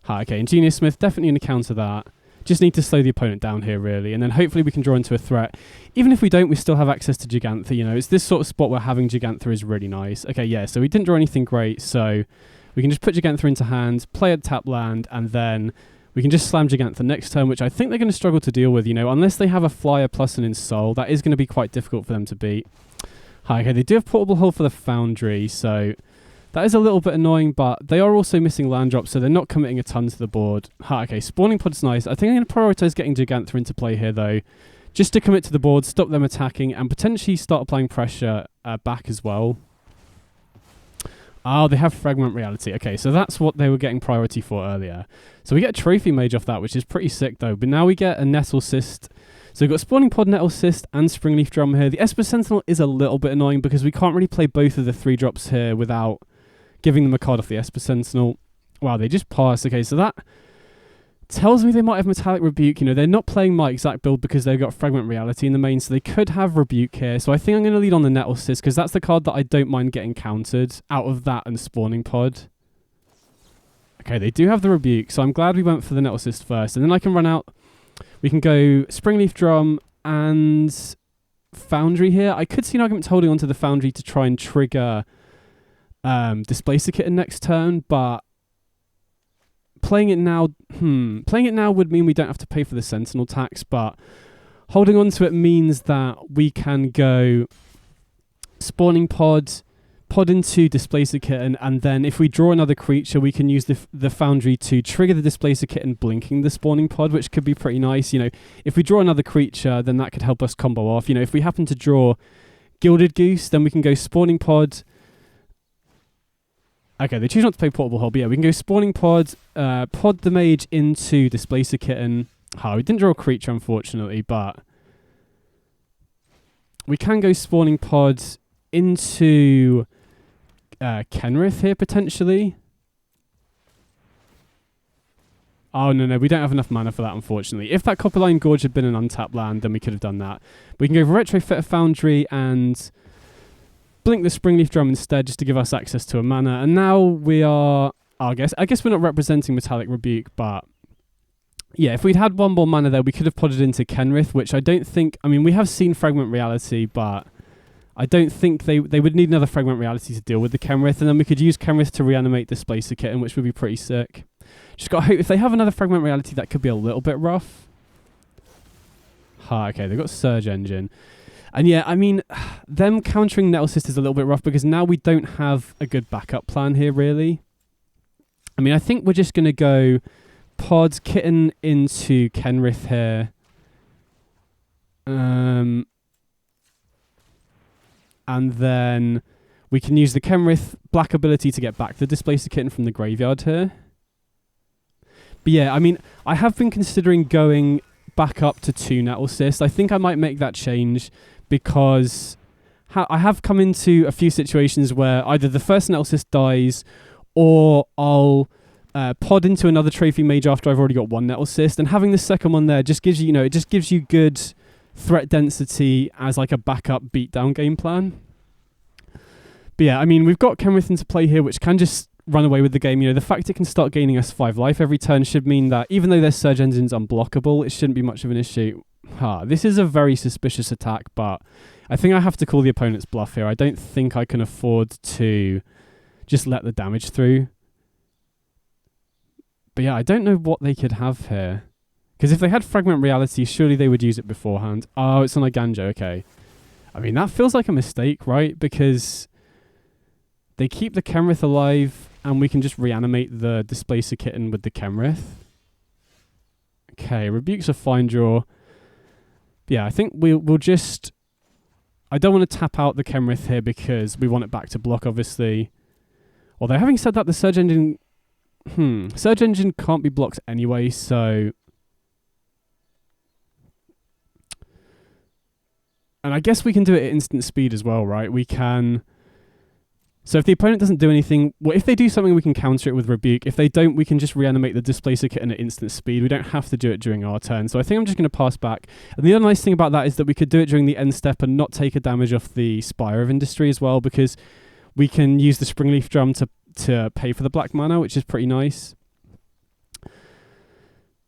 S1: Okay, Ingenious Smith, definitely going to counter that. Just need to slow the opponent down here, really, and then hopefully we can draw into a threat. Even if we don't, we still have access to Gigantha. You know, it's this sort of spot where having Gigantha is really nice. Okay, yeah, so we didn't draw anything great, so we can just put Gigantha into hand, play a tap land, and then we can just slam Gigantha next turn, which I think they're going to struggle to deal with, you know, unless they have a flyer plus an Insol. That is going to be quite difficult for them to beat. Okay, they do have Portable Hull for the Foundry, so that is a little bit annoying, but they are also missing land drops, so they're not committing a ton to the board. Okay, Spawning Pod's nice. I think I'm going to prioritise getting Gigantha into play here, though, just to commit to the board, stop them attacking, and potentially start applying pressure back as well. Oh, they have Fragment Reality. Okay, so that's what they were getting priority for earlier. So we get a Trophy Mage off that, which is pretty sick, though. But now we get a Nettle Cyst. So we've got Spawning Pod, Nettle Cyst, and Springleaf Drum here. The Esper Sentinel is a little bit annoying because we can't really play both of the 3-drops here without giving them a card off the Esper Sentinel. Wow, they just passed. Okay, so that tells me they might have Metallic Rebuke. You know, they're not playing my exact build because they've got Fragment Reality in the main, so they could have Rebuke here. So I think I'm going to lead on the Nettle Cyst because that's the card that I don't mind getting countered out of that and Spawning Pod. Okay, they do have the Rebuke, so I'm glad we went for the Nettle Cyst first. And then I can run out. We can go Springleaf Drum and Foundry here. I could see an argument to holding onto the Foundry to try and trigger Displacer Kitten next turn, but playing it now would mean we don't have to pay for the Sentinel tax, but holding on to it means that we can go Spawning Pod into Displacer Kitten, and then if we draw another creature, we can use the Foundry to trigger the Displacer Kitten, blinking the Spawning Pod, which could be pretty nice. You know, if we draw another creature, then that could help us combo off. You know, if we happen to draw Gilded Goose, then we can go Spawning Pod. Okay, they choose not to play Portable Hull, but yeah, we can go Spawning Pod, Pod the Mage into Displacer Kitten. Oh, we didn't draw a creature, unfortunately, but we can go Spawning Pod into Kenrith here, potentially. Oh, no, we don't have enough mana for that, unfortunately. If that Copperline Gorge had been an untapped land, then we could have done that. We can go for Retrofitter Foundry and blink the Springleaf Drum instead, just to give us access to a mana. And now we are... Oh, I guess we're not representing Metallic Rebuke, but yeah, if we'd had one more mana there, we could have podded into Kenrith, which I don't think... I mean, we have seen Fragment Reality, but I don't think they would need another Fragment Reality to deal with the Kenrith, and then we could use Kenrith to reanimate Displacer Kitten, which would be pretty sick. Just got to hope if they have another Fragment Reality, that could be a little bit rough. Okay, they've got Surge Engine. And yeah, I mean, them countering Nettle Cyst is a little bit rough because now we don't have a good backup plan here, really. I mean, I think we're just going to go Pod Kitten into Kenrith here. And then we can use the Kenrith black ability to get back the Displacer Kitten from the graveyard here. But yeah, I mean, I have been considering going back up to 2 Nettle Cyst. I think I might make that change because I have come into a few situations where either the first Nettle Cyst dies or I'll pod into another Trophy Mage after I've already got 1 Nettle Cyst, and having the second one there just gives you, it just gives you good threat density as like a backup beatdown game plan. But yeah, I mean, we've got Kenrith into play here, which can just run away with the game. The fact it can start gaining us 5 life every turn should mean that even though their Surge Engine's unblockable, it shouldn't be much of an issue. This is a very suspicious attack, but I think I have to call the opponent's bluff here. I don't think I can afford to just let the damage through. But yeah, I don't know what they could have here. Because if they had Fragment Reality, surely they would use it beforehand. Oh, it's on a Ganjo, okay. I mean, that feels like a mistake, right? Because they keep the Kenrith alive, and we can just reanimate the Displacer Kitten with the Kenrith. Okay, Rebuke's a fine draw. Yeah, I think we'll just... I don't want to tap out the Kenrith here because we want it back to block, obviously. Although, having said that, the Surge Engine... Surge Engine can't be blocked anyway, so... And I guess we can do it at instant speed as well, right? We can... So if the opponent doesn't do anything... Well, if they do something, we can counter it with Rebuke. If they don't, we can just reanimate the Displacer Kitten at instant speed. We don't have to do it during our turn. So I think I'm just going to pass back. And the other nice thing about that is that we could do it during the end step and not take a damage off the Spire of Industry as well, because we can use the Springleaf Drum to pay for the black mana, which is pretty nice.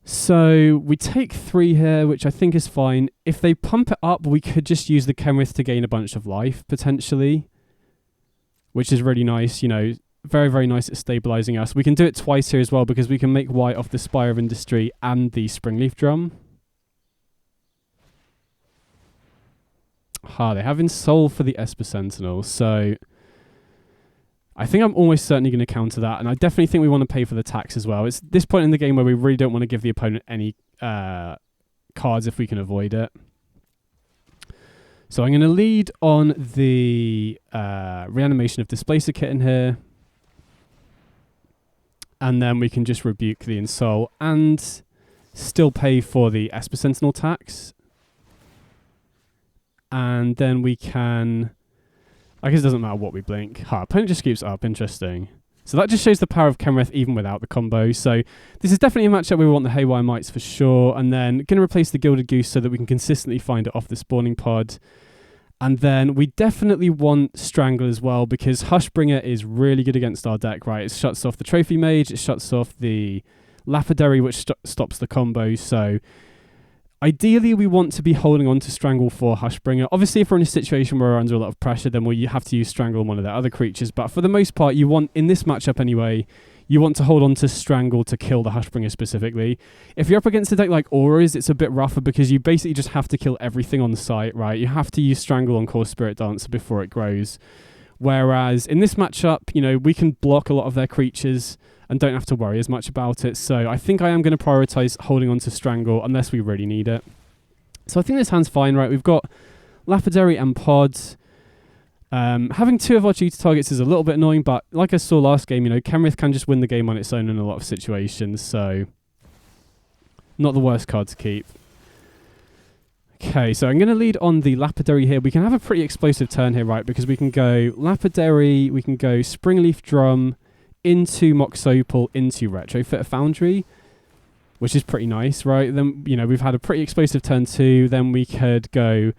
S1: So we take 3 here, which I think is fine. If they pump it up, we could just use the Kenrith to gain a bunch of life, potentially, which is really nice, very, very nice at stabilizing us. We can do it twice here as well because we can make white off the Spire of Industry and the Springleaf Drum. They have Insole for the Esper Sentinel, so I think I'm almost certainly going to counter that, and I definitely think we want to pay for the tax as well. It's this point in the game where we really don't want to give the opponent any cards if we can avoid it. So I'm going to lead on the reanimation of Displacer Kitten here, and then we can just Rebuke the Insole and still pay for the Esper Sentinel tax. And then we can... I guess it doesn't matter what we blink. Opponent just keeps up. Interesting. So that just shows the power of Kenrith even without the combo. So this is definitely a matchup where we want the Haywire Mites for sure. And then going to replace the Gilded Goose so that we can consistently find it off the spawning pod. And then we definitely want Strangle as well because Hushbringer is really good against our deck, right? It shuts off the Trophy Mage. It shuts off the Lapidary, which stops the combo. So... ideally, we want to be holding on to Strangle for Hushbringer. Obviously, if we're in a situation where we're under a lot of pressure, then you have to use Strangle on one of their other creatures. But for the most part, you want, in this matchup anyway, you want to hold on to Strangle to kill the Hushbringer specifically. If you're up against a deck like Auras, it's a bit rougher because you basically just have to kill everything on the site, right? You have to use Strangle on Core Spirit Dancer before it grows. Whereas in this matchup, we can block a lot of their creatures and don't have to worry as much about it. So I think I am going to prioritise holding on to Strangle unless we really need it. So I think this hand's fine, right? We've got Lapidary and Pods. Having 2 of our cheater targets is a little bit annoying, but like I saw last game, Kenrith can just win the game on its own in a lot of situations, so not the worst card to keep. Okay, so I'm going to lead on the Lapidary here. We can have a pretty explosive turn here, right? Because we can go Lapidary, we can go Springleaf Drum, into Mox Opal, into Retrofitter Foundry, which is pretty nice, right? Then, we've had a pretty explosive turn 2. Then we could go...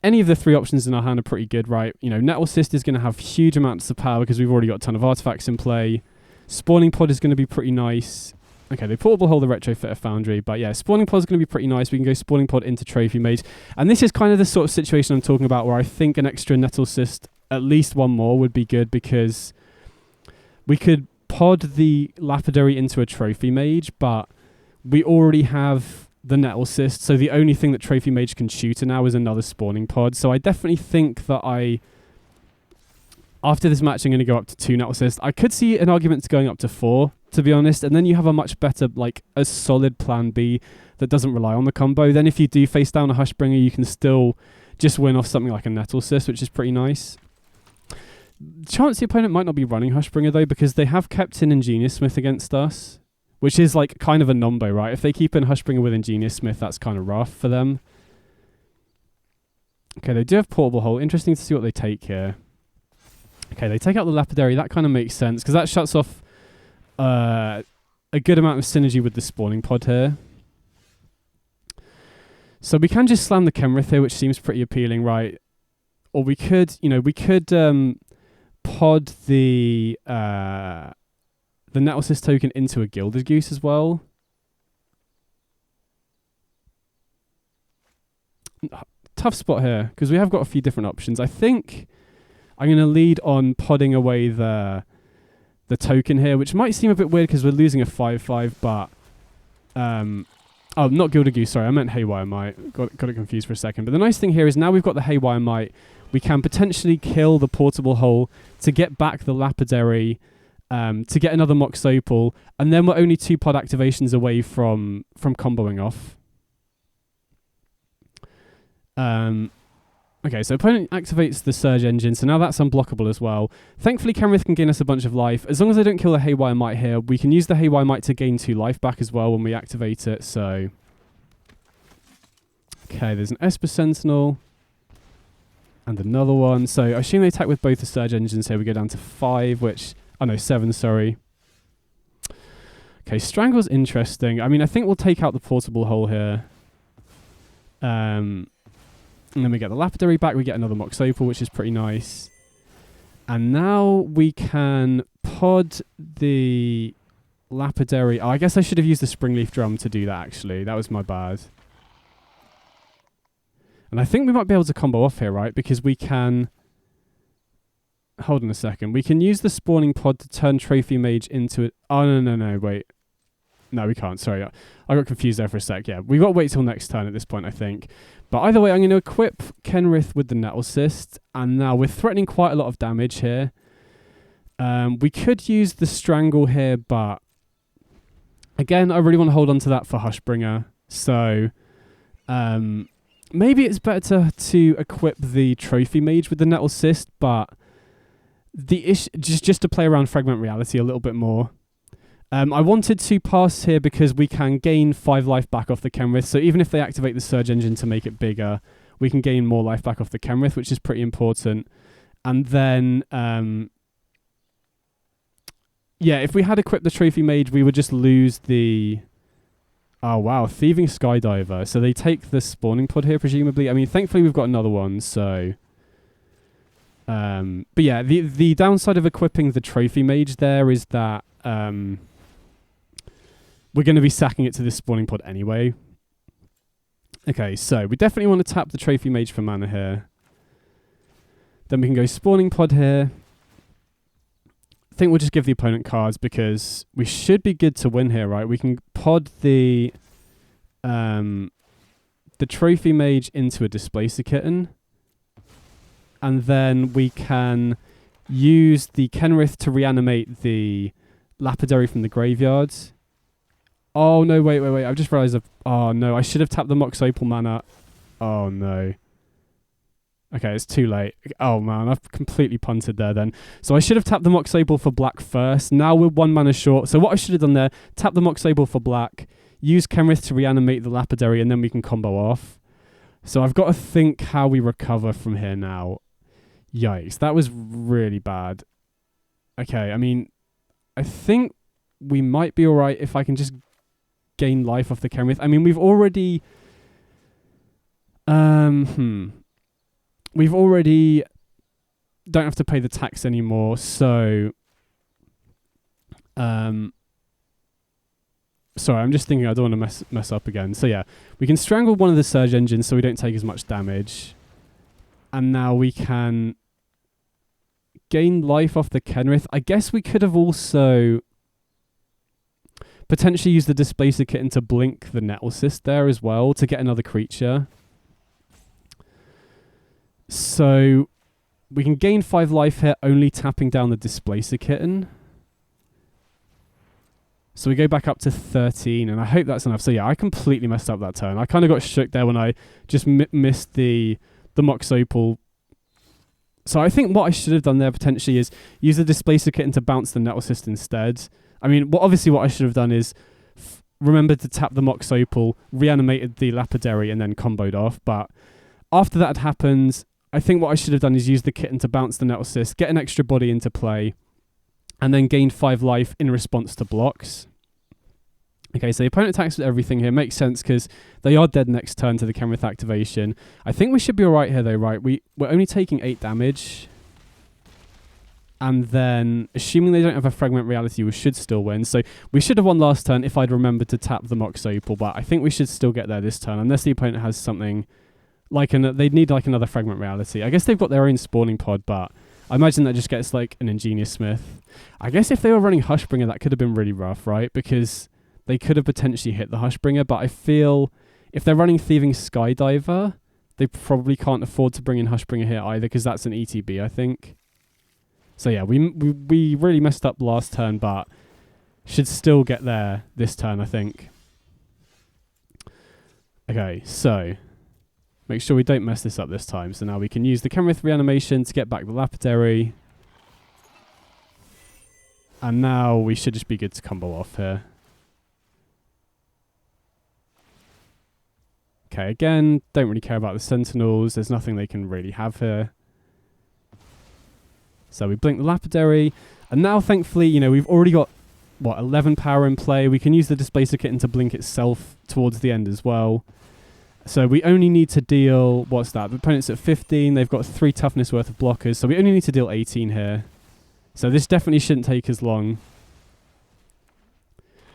S1: any of the 3 options in our hand are pretty good, right? Nettle Cyst is going to have huge amounts of power because we've already got a ton of artifacts in play. Spawning Pod is going to be pretty nice. Okay, they Portable Hold the Retrofitter Foundry, but yeah, Spawning Pod is going to be pretty nice. We can go Spawning Pod into Trophy Mage. And this is kind of the sort of situation I'm talking about where I think an extra Nettle Cyst, at least 1 more, would be good because we could pod the Lapidary into a Trophy Mage, but we already have the Nettle Cyst, so the only thing that Trophy Mage can shoot now is another Spawning Pod. So I definitely think that after this match, I'm going to go up to 2 Nettle Cyst. I could see an argument to going up to 4, to be honest. And then you have a much better, like, a solid plan B that doesn't rely on the combo. Then if you do face down a Hushbringer, you can still just win off something like a Nettlecyst, which is pretty nice. Chance the opponent might not be running Hushbringer, though, because they have kept in Ingenious Smith against us, which is, like, kind of a nombo, right? If they keep in Hushbringer with Ingenious Smith, that's kind of rough for them. Okay, they do have Portable Hole. Interesting to see what they take here. Okay, they take out the Lapidary. That kind of makes sense, because that shuts off a good amount of synergy with the Spawning Pod here. So we can just slam the Kenrith here, which seems pretty appealing, right? Or we could, pod the Nettlecyst token into a Gilded Goose as well. Tough spot here, because we have got a few different options. I think I'm going to lead on podding away the token here, which might seem a bit weird because we're losing a 5/5, but... oh, not Gilded Goose, sorry, I meant Haywire Might. Got it confused for a second. But the nice thing here is now we've got the Haywire Might, we can potentially kill the Portable Hole to get back the Lapidary, to get another Mox Opal, and then we're only 2 pod activations away from comboing off. Okay, so opponent activates the Surge Engine, so now that's unblockable as well. Thankfully, Kenrith can gain us a bunch of life. As long as I don't kill the Haywire Might here, we can use the Haywire Might to gain 2 life back as well when we activate it, so... Okay, there's an Esper Sentinel. And another one. So I assume they attack with both the Surge Engines here. We go down to 5, which... Oh no, 7, sorry. Okay, Strangle's interesting. I mean, I think we'll take out the Portable Hole here. And then we get the Lapidary back. We get another Mox Opal, which is pretty nice. And now we can pod the Lapidary. Oh, I guess I should have used the Springleaf Drum to do that, actually. That was my bad. And I think we might be able to combo off here, right? Because we can... Hold on a second. We can use the Spawning Pod to turn Trophy Mage into it. Oh, no, wait. No, we can't. Sorry. I got confused there for a sec. Yeah, we've got to wait till next turn at this point, I think. But either way, I'm going to equip Kenrith with the Nettlecyst. And now we're threatening quite a lot of damage here. We could use the Strangle here, but... Again, I really want to hold on to that for Hushbringer. So... maybe it's better to equip the Trophy Mage with the Nettlecyst, but... The issue, just to play around Fragment Reality a little bit more. I wanted to pass here because we can gain 5 life back off the Kenrith. So even if they activate the Surge Engine to make it bigger, we can gain more life back off the Kenrith, which is pretty important. And then, yeah, if we had equipped the Trophy Mage, we would just lose the... Oh, wow, Thieving Skydiver. So they take the Spawning Pod here, presumably. I mean, thankfully we've got another one, so... but yeah, the downside of equipping the Trophy Mage there is that we're going to be sacking it to this Spawning Pod anyway. Okay, so we definitely want to tap the Trophy Mage for mana here. Then we can go Spawning Pod here. I think we'll just give the opponent cards because we should be good to win here, right? We can pod the Trophy Mage into a Displacer Kitten. And then we can use the Kenrith to reanimate the Lapidary from the graveyard. Oh, no, wait. I've just realised oh, no, I should have tapped the Mox Opal mana. Oh, no. Okay, it's too late. Oh, man, I've completely punted there then. So I should have tapped the Mox Opal for black first. Now we're 1 mana short. So what I should have done there, tap the Mox Opal for black, use Kenrith to reanimate the Lapidary, and then we can combo off. So I've got to think how we recover from here now. Yikes, that was really bad. Okay, I mean, I think we might be alright if I can just gain life off the Kenrith. I mean, we've already... We've already... Don't have to pay the tax anymore, so... Sorry, I'm just thinking I don't want to mess up again. So yeah, we can strangle one of the Surge Engines so we don't take as much damage. And now we can... gain life off the Kenrith. I guess we could have also potentially used the Displacer Kitten to blink the Nettlecyst there as well to get another creature. So we can gain 5 life here only tapping down the Displacer Kitten. So we go back up to 13, and I hope that's enough. So yeah, I completely messed up that turn. I kind of got shook there when I just missed the Mox Opal. So I think what I should have done there potentially is use the Displacer Kitten to bounce the Nettle Cyst instead. I mean, obviously what I should have done is remembered to tap the Mox Opal, reanimated the Lapidary, and then comboed off. But after that had happened, I think what I should have done is use the Kitten to bounce the Nettle Cyst, get an extra body into play, and then gain 5 life in response to blocks. Okay, so the opponent attacks with everything here. Makes sense because they are dead next turn to the Kenrith activation. I think we should be alright here though, right? We're only taking 8 damage. And then, assuming they don't have a Fragment Reality, we should still win. So we should have won last turn if I'd remembered to tap the Mox Opal, but I think we should still get there this turn, unless the opponent has something like they'd need like another Fragment Reality. I guess they've got their own spawning pod, but I imagine that just gets like an Ingenious Smith. I guess if they were running Hushbringer, that could have been really rough, right? Because they could have potentially hit the Hushbringer, but I feel if they're running Thieving Skydiver, they probably can't afford to bring in Hushbringer here either, because that's an ETB, I think. So yeah, we really messed up last turn, but should still get there this turn, I think. Okay, so make sure we don't mess this up this time. So now we can use the Kenrith reanimation to get back the Lapidary. And now we should just be good to combo off here. Okay, again, don't really care about the Sentinels. There's nothing they can really have here. So we blink the Lapidary. And now, thankfully, you know, we've already got, 11 power in play. We can use the Displacer Kitten to blink itself towards the end as well. So we only need to deal, what's that? The opponent's at 15. They've got 3 toughness worth of blockers. So we only need to deal 18 here. So this definitely shouldn't take as long.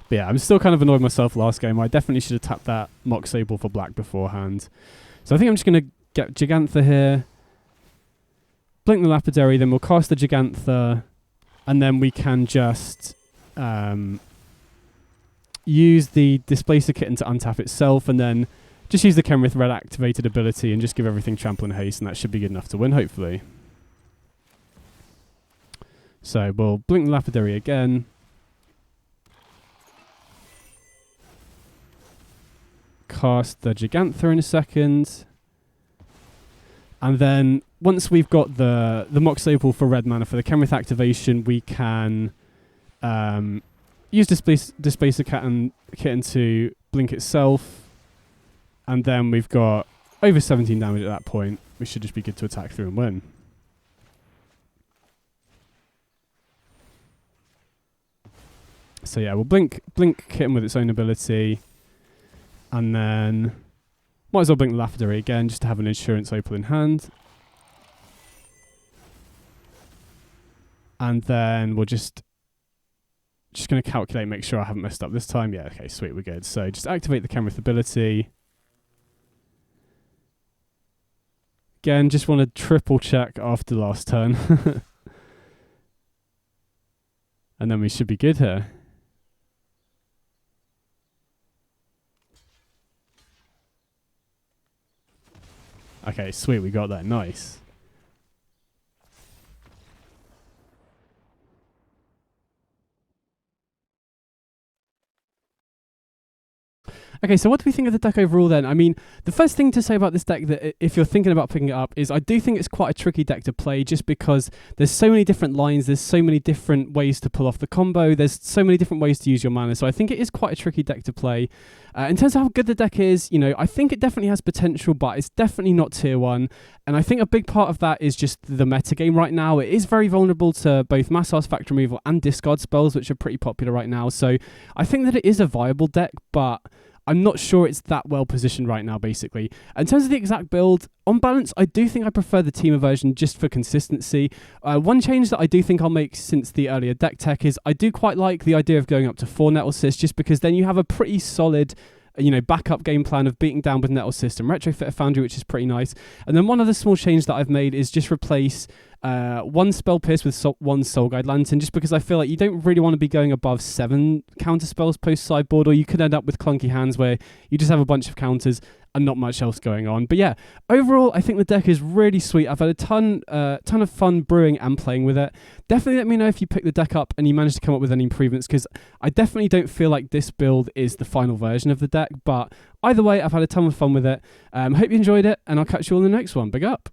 S1: But yeah, I'm still kind of annoyed myself last game. I definitely should have tapped that Mox Opal for black beforehand. So I think I'm just going to get Gigantha here. Blink the Lapidary, then we'll cast the Gigantha. And then we can just use the Displacer Kitten to untap itself. And then just use the Kenrith red activated ability and just give everything Trample and Haste. And that should be good enough to win, hopefully. So we'll blink the Lapidary again. Cast the Gigantha in a second. And then once we've got the Mox Opal for red mana for the Kenrith activation, we can use Displacer Kitten to blink itself. And then we've got over 17 damage at that point. We should just be good to attack through and win. So yeah, we'll blink Kitten with its own ability. And then might as well blink the Lapidary again just to have an Insurance Opal in hand. And then we'll just going to calculate, make sure I haven't messed up this time. Yeah, okay, sweet, we're good. So just activate the Kenrith ability. Again, just want to triple check after last turn. And then we should be good here. Okay, sweet, we got that. Nice. Okay, so what do we think of the deck overall then? I mean, the first thing to say about this deck, that if you're thinking about picking it up, is I do think it's quite a tricky deck to play just because there's so many different lines, there's so many different ways to pull off the combo, there's so many different ways to use your mana, so I think it is quite a tricky deck to play. In terms of how good the deck is, you know, I think it definitely has potential, but it's definitely not tier 1, and I think a big part of that is just the metagame right now. It is very vulnerable to both mass artifact removal and discard spells, which are pretty popular right now, so I think that it is a viable deck, but I'm not sure it's that well positioned right now, basically. In terms of the exact build, on balance, I do think I prefer the Teamer version just for consistency. One change that I do think I'll make since the earlier deck tech is I do quite like the idea of going up to 4 Nettle Cyst, just because then you have a pretty solid, you know, backup game plan of beating down with Nettle Cyst and Retrofit a Foundry, which is pretty nice. And then one other small change that I've made is just replace one Spell Pierce with one Soul Guide Lantern, just because I feel like you don't really want to be going above 7 counter spells post sideboard, or you could end up with clunky hands where you just have a bunch of counters and not much else going on. But yeah, overall, I think the deck is really sweet. I've had a ton of fun brewing and playing with it. Definitely let me know if you pick the deck up and you manage to come up with any improvements, because I definitely don't feel like this build is the final version of the deck. But either way, I've had a ton of fun with it. Hope you enjoyed it, and I'll catch you all in the next one. Big up.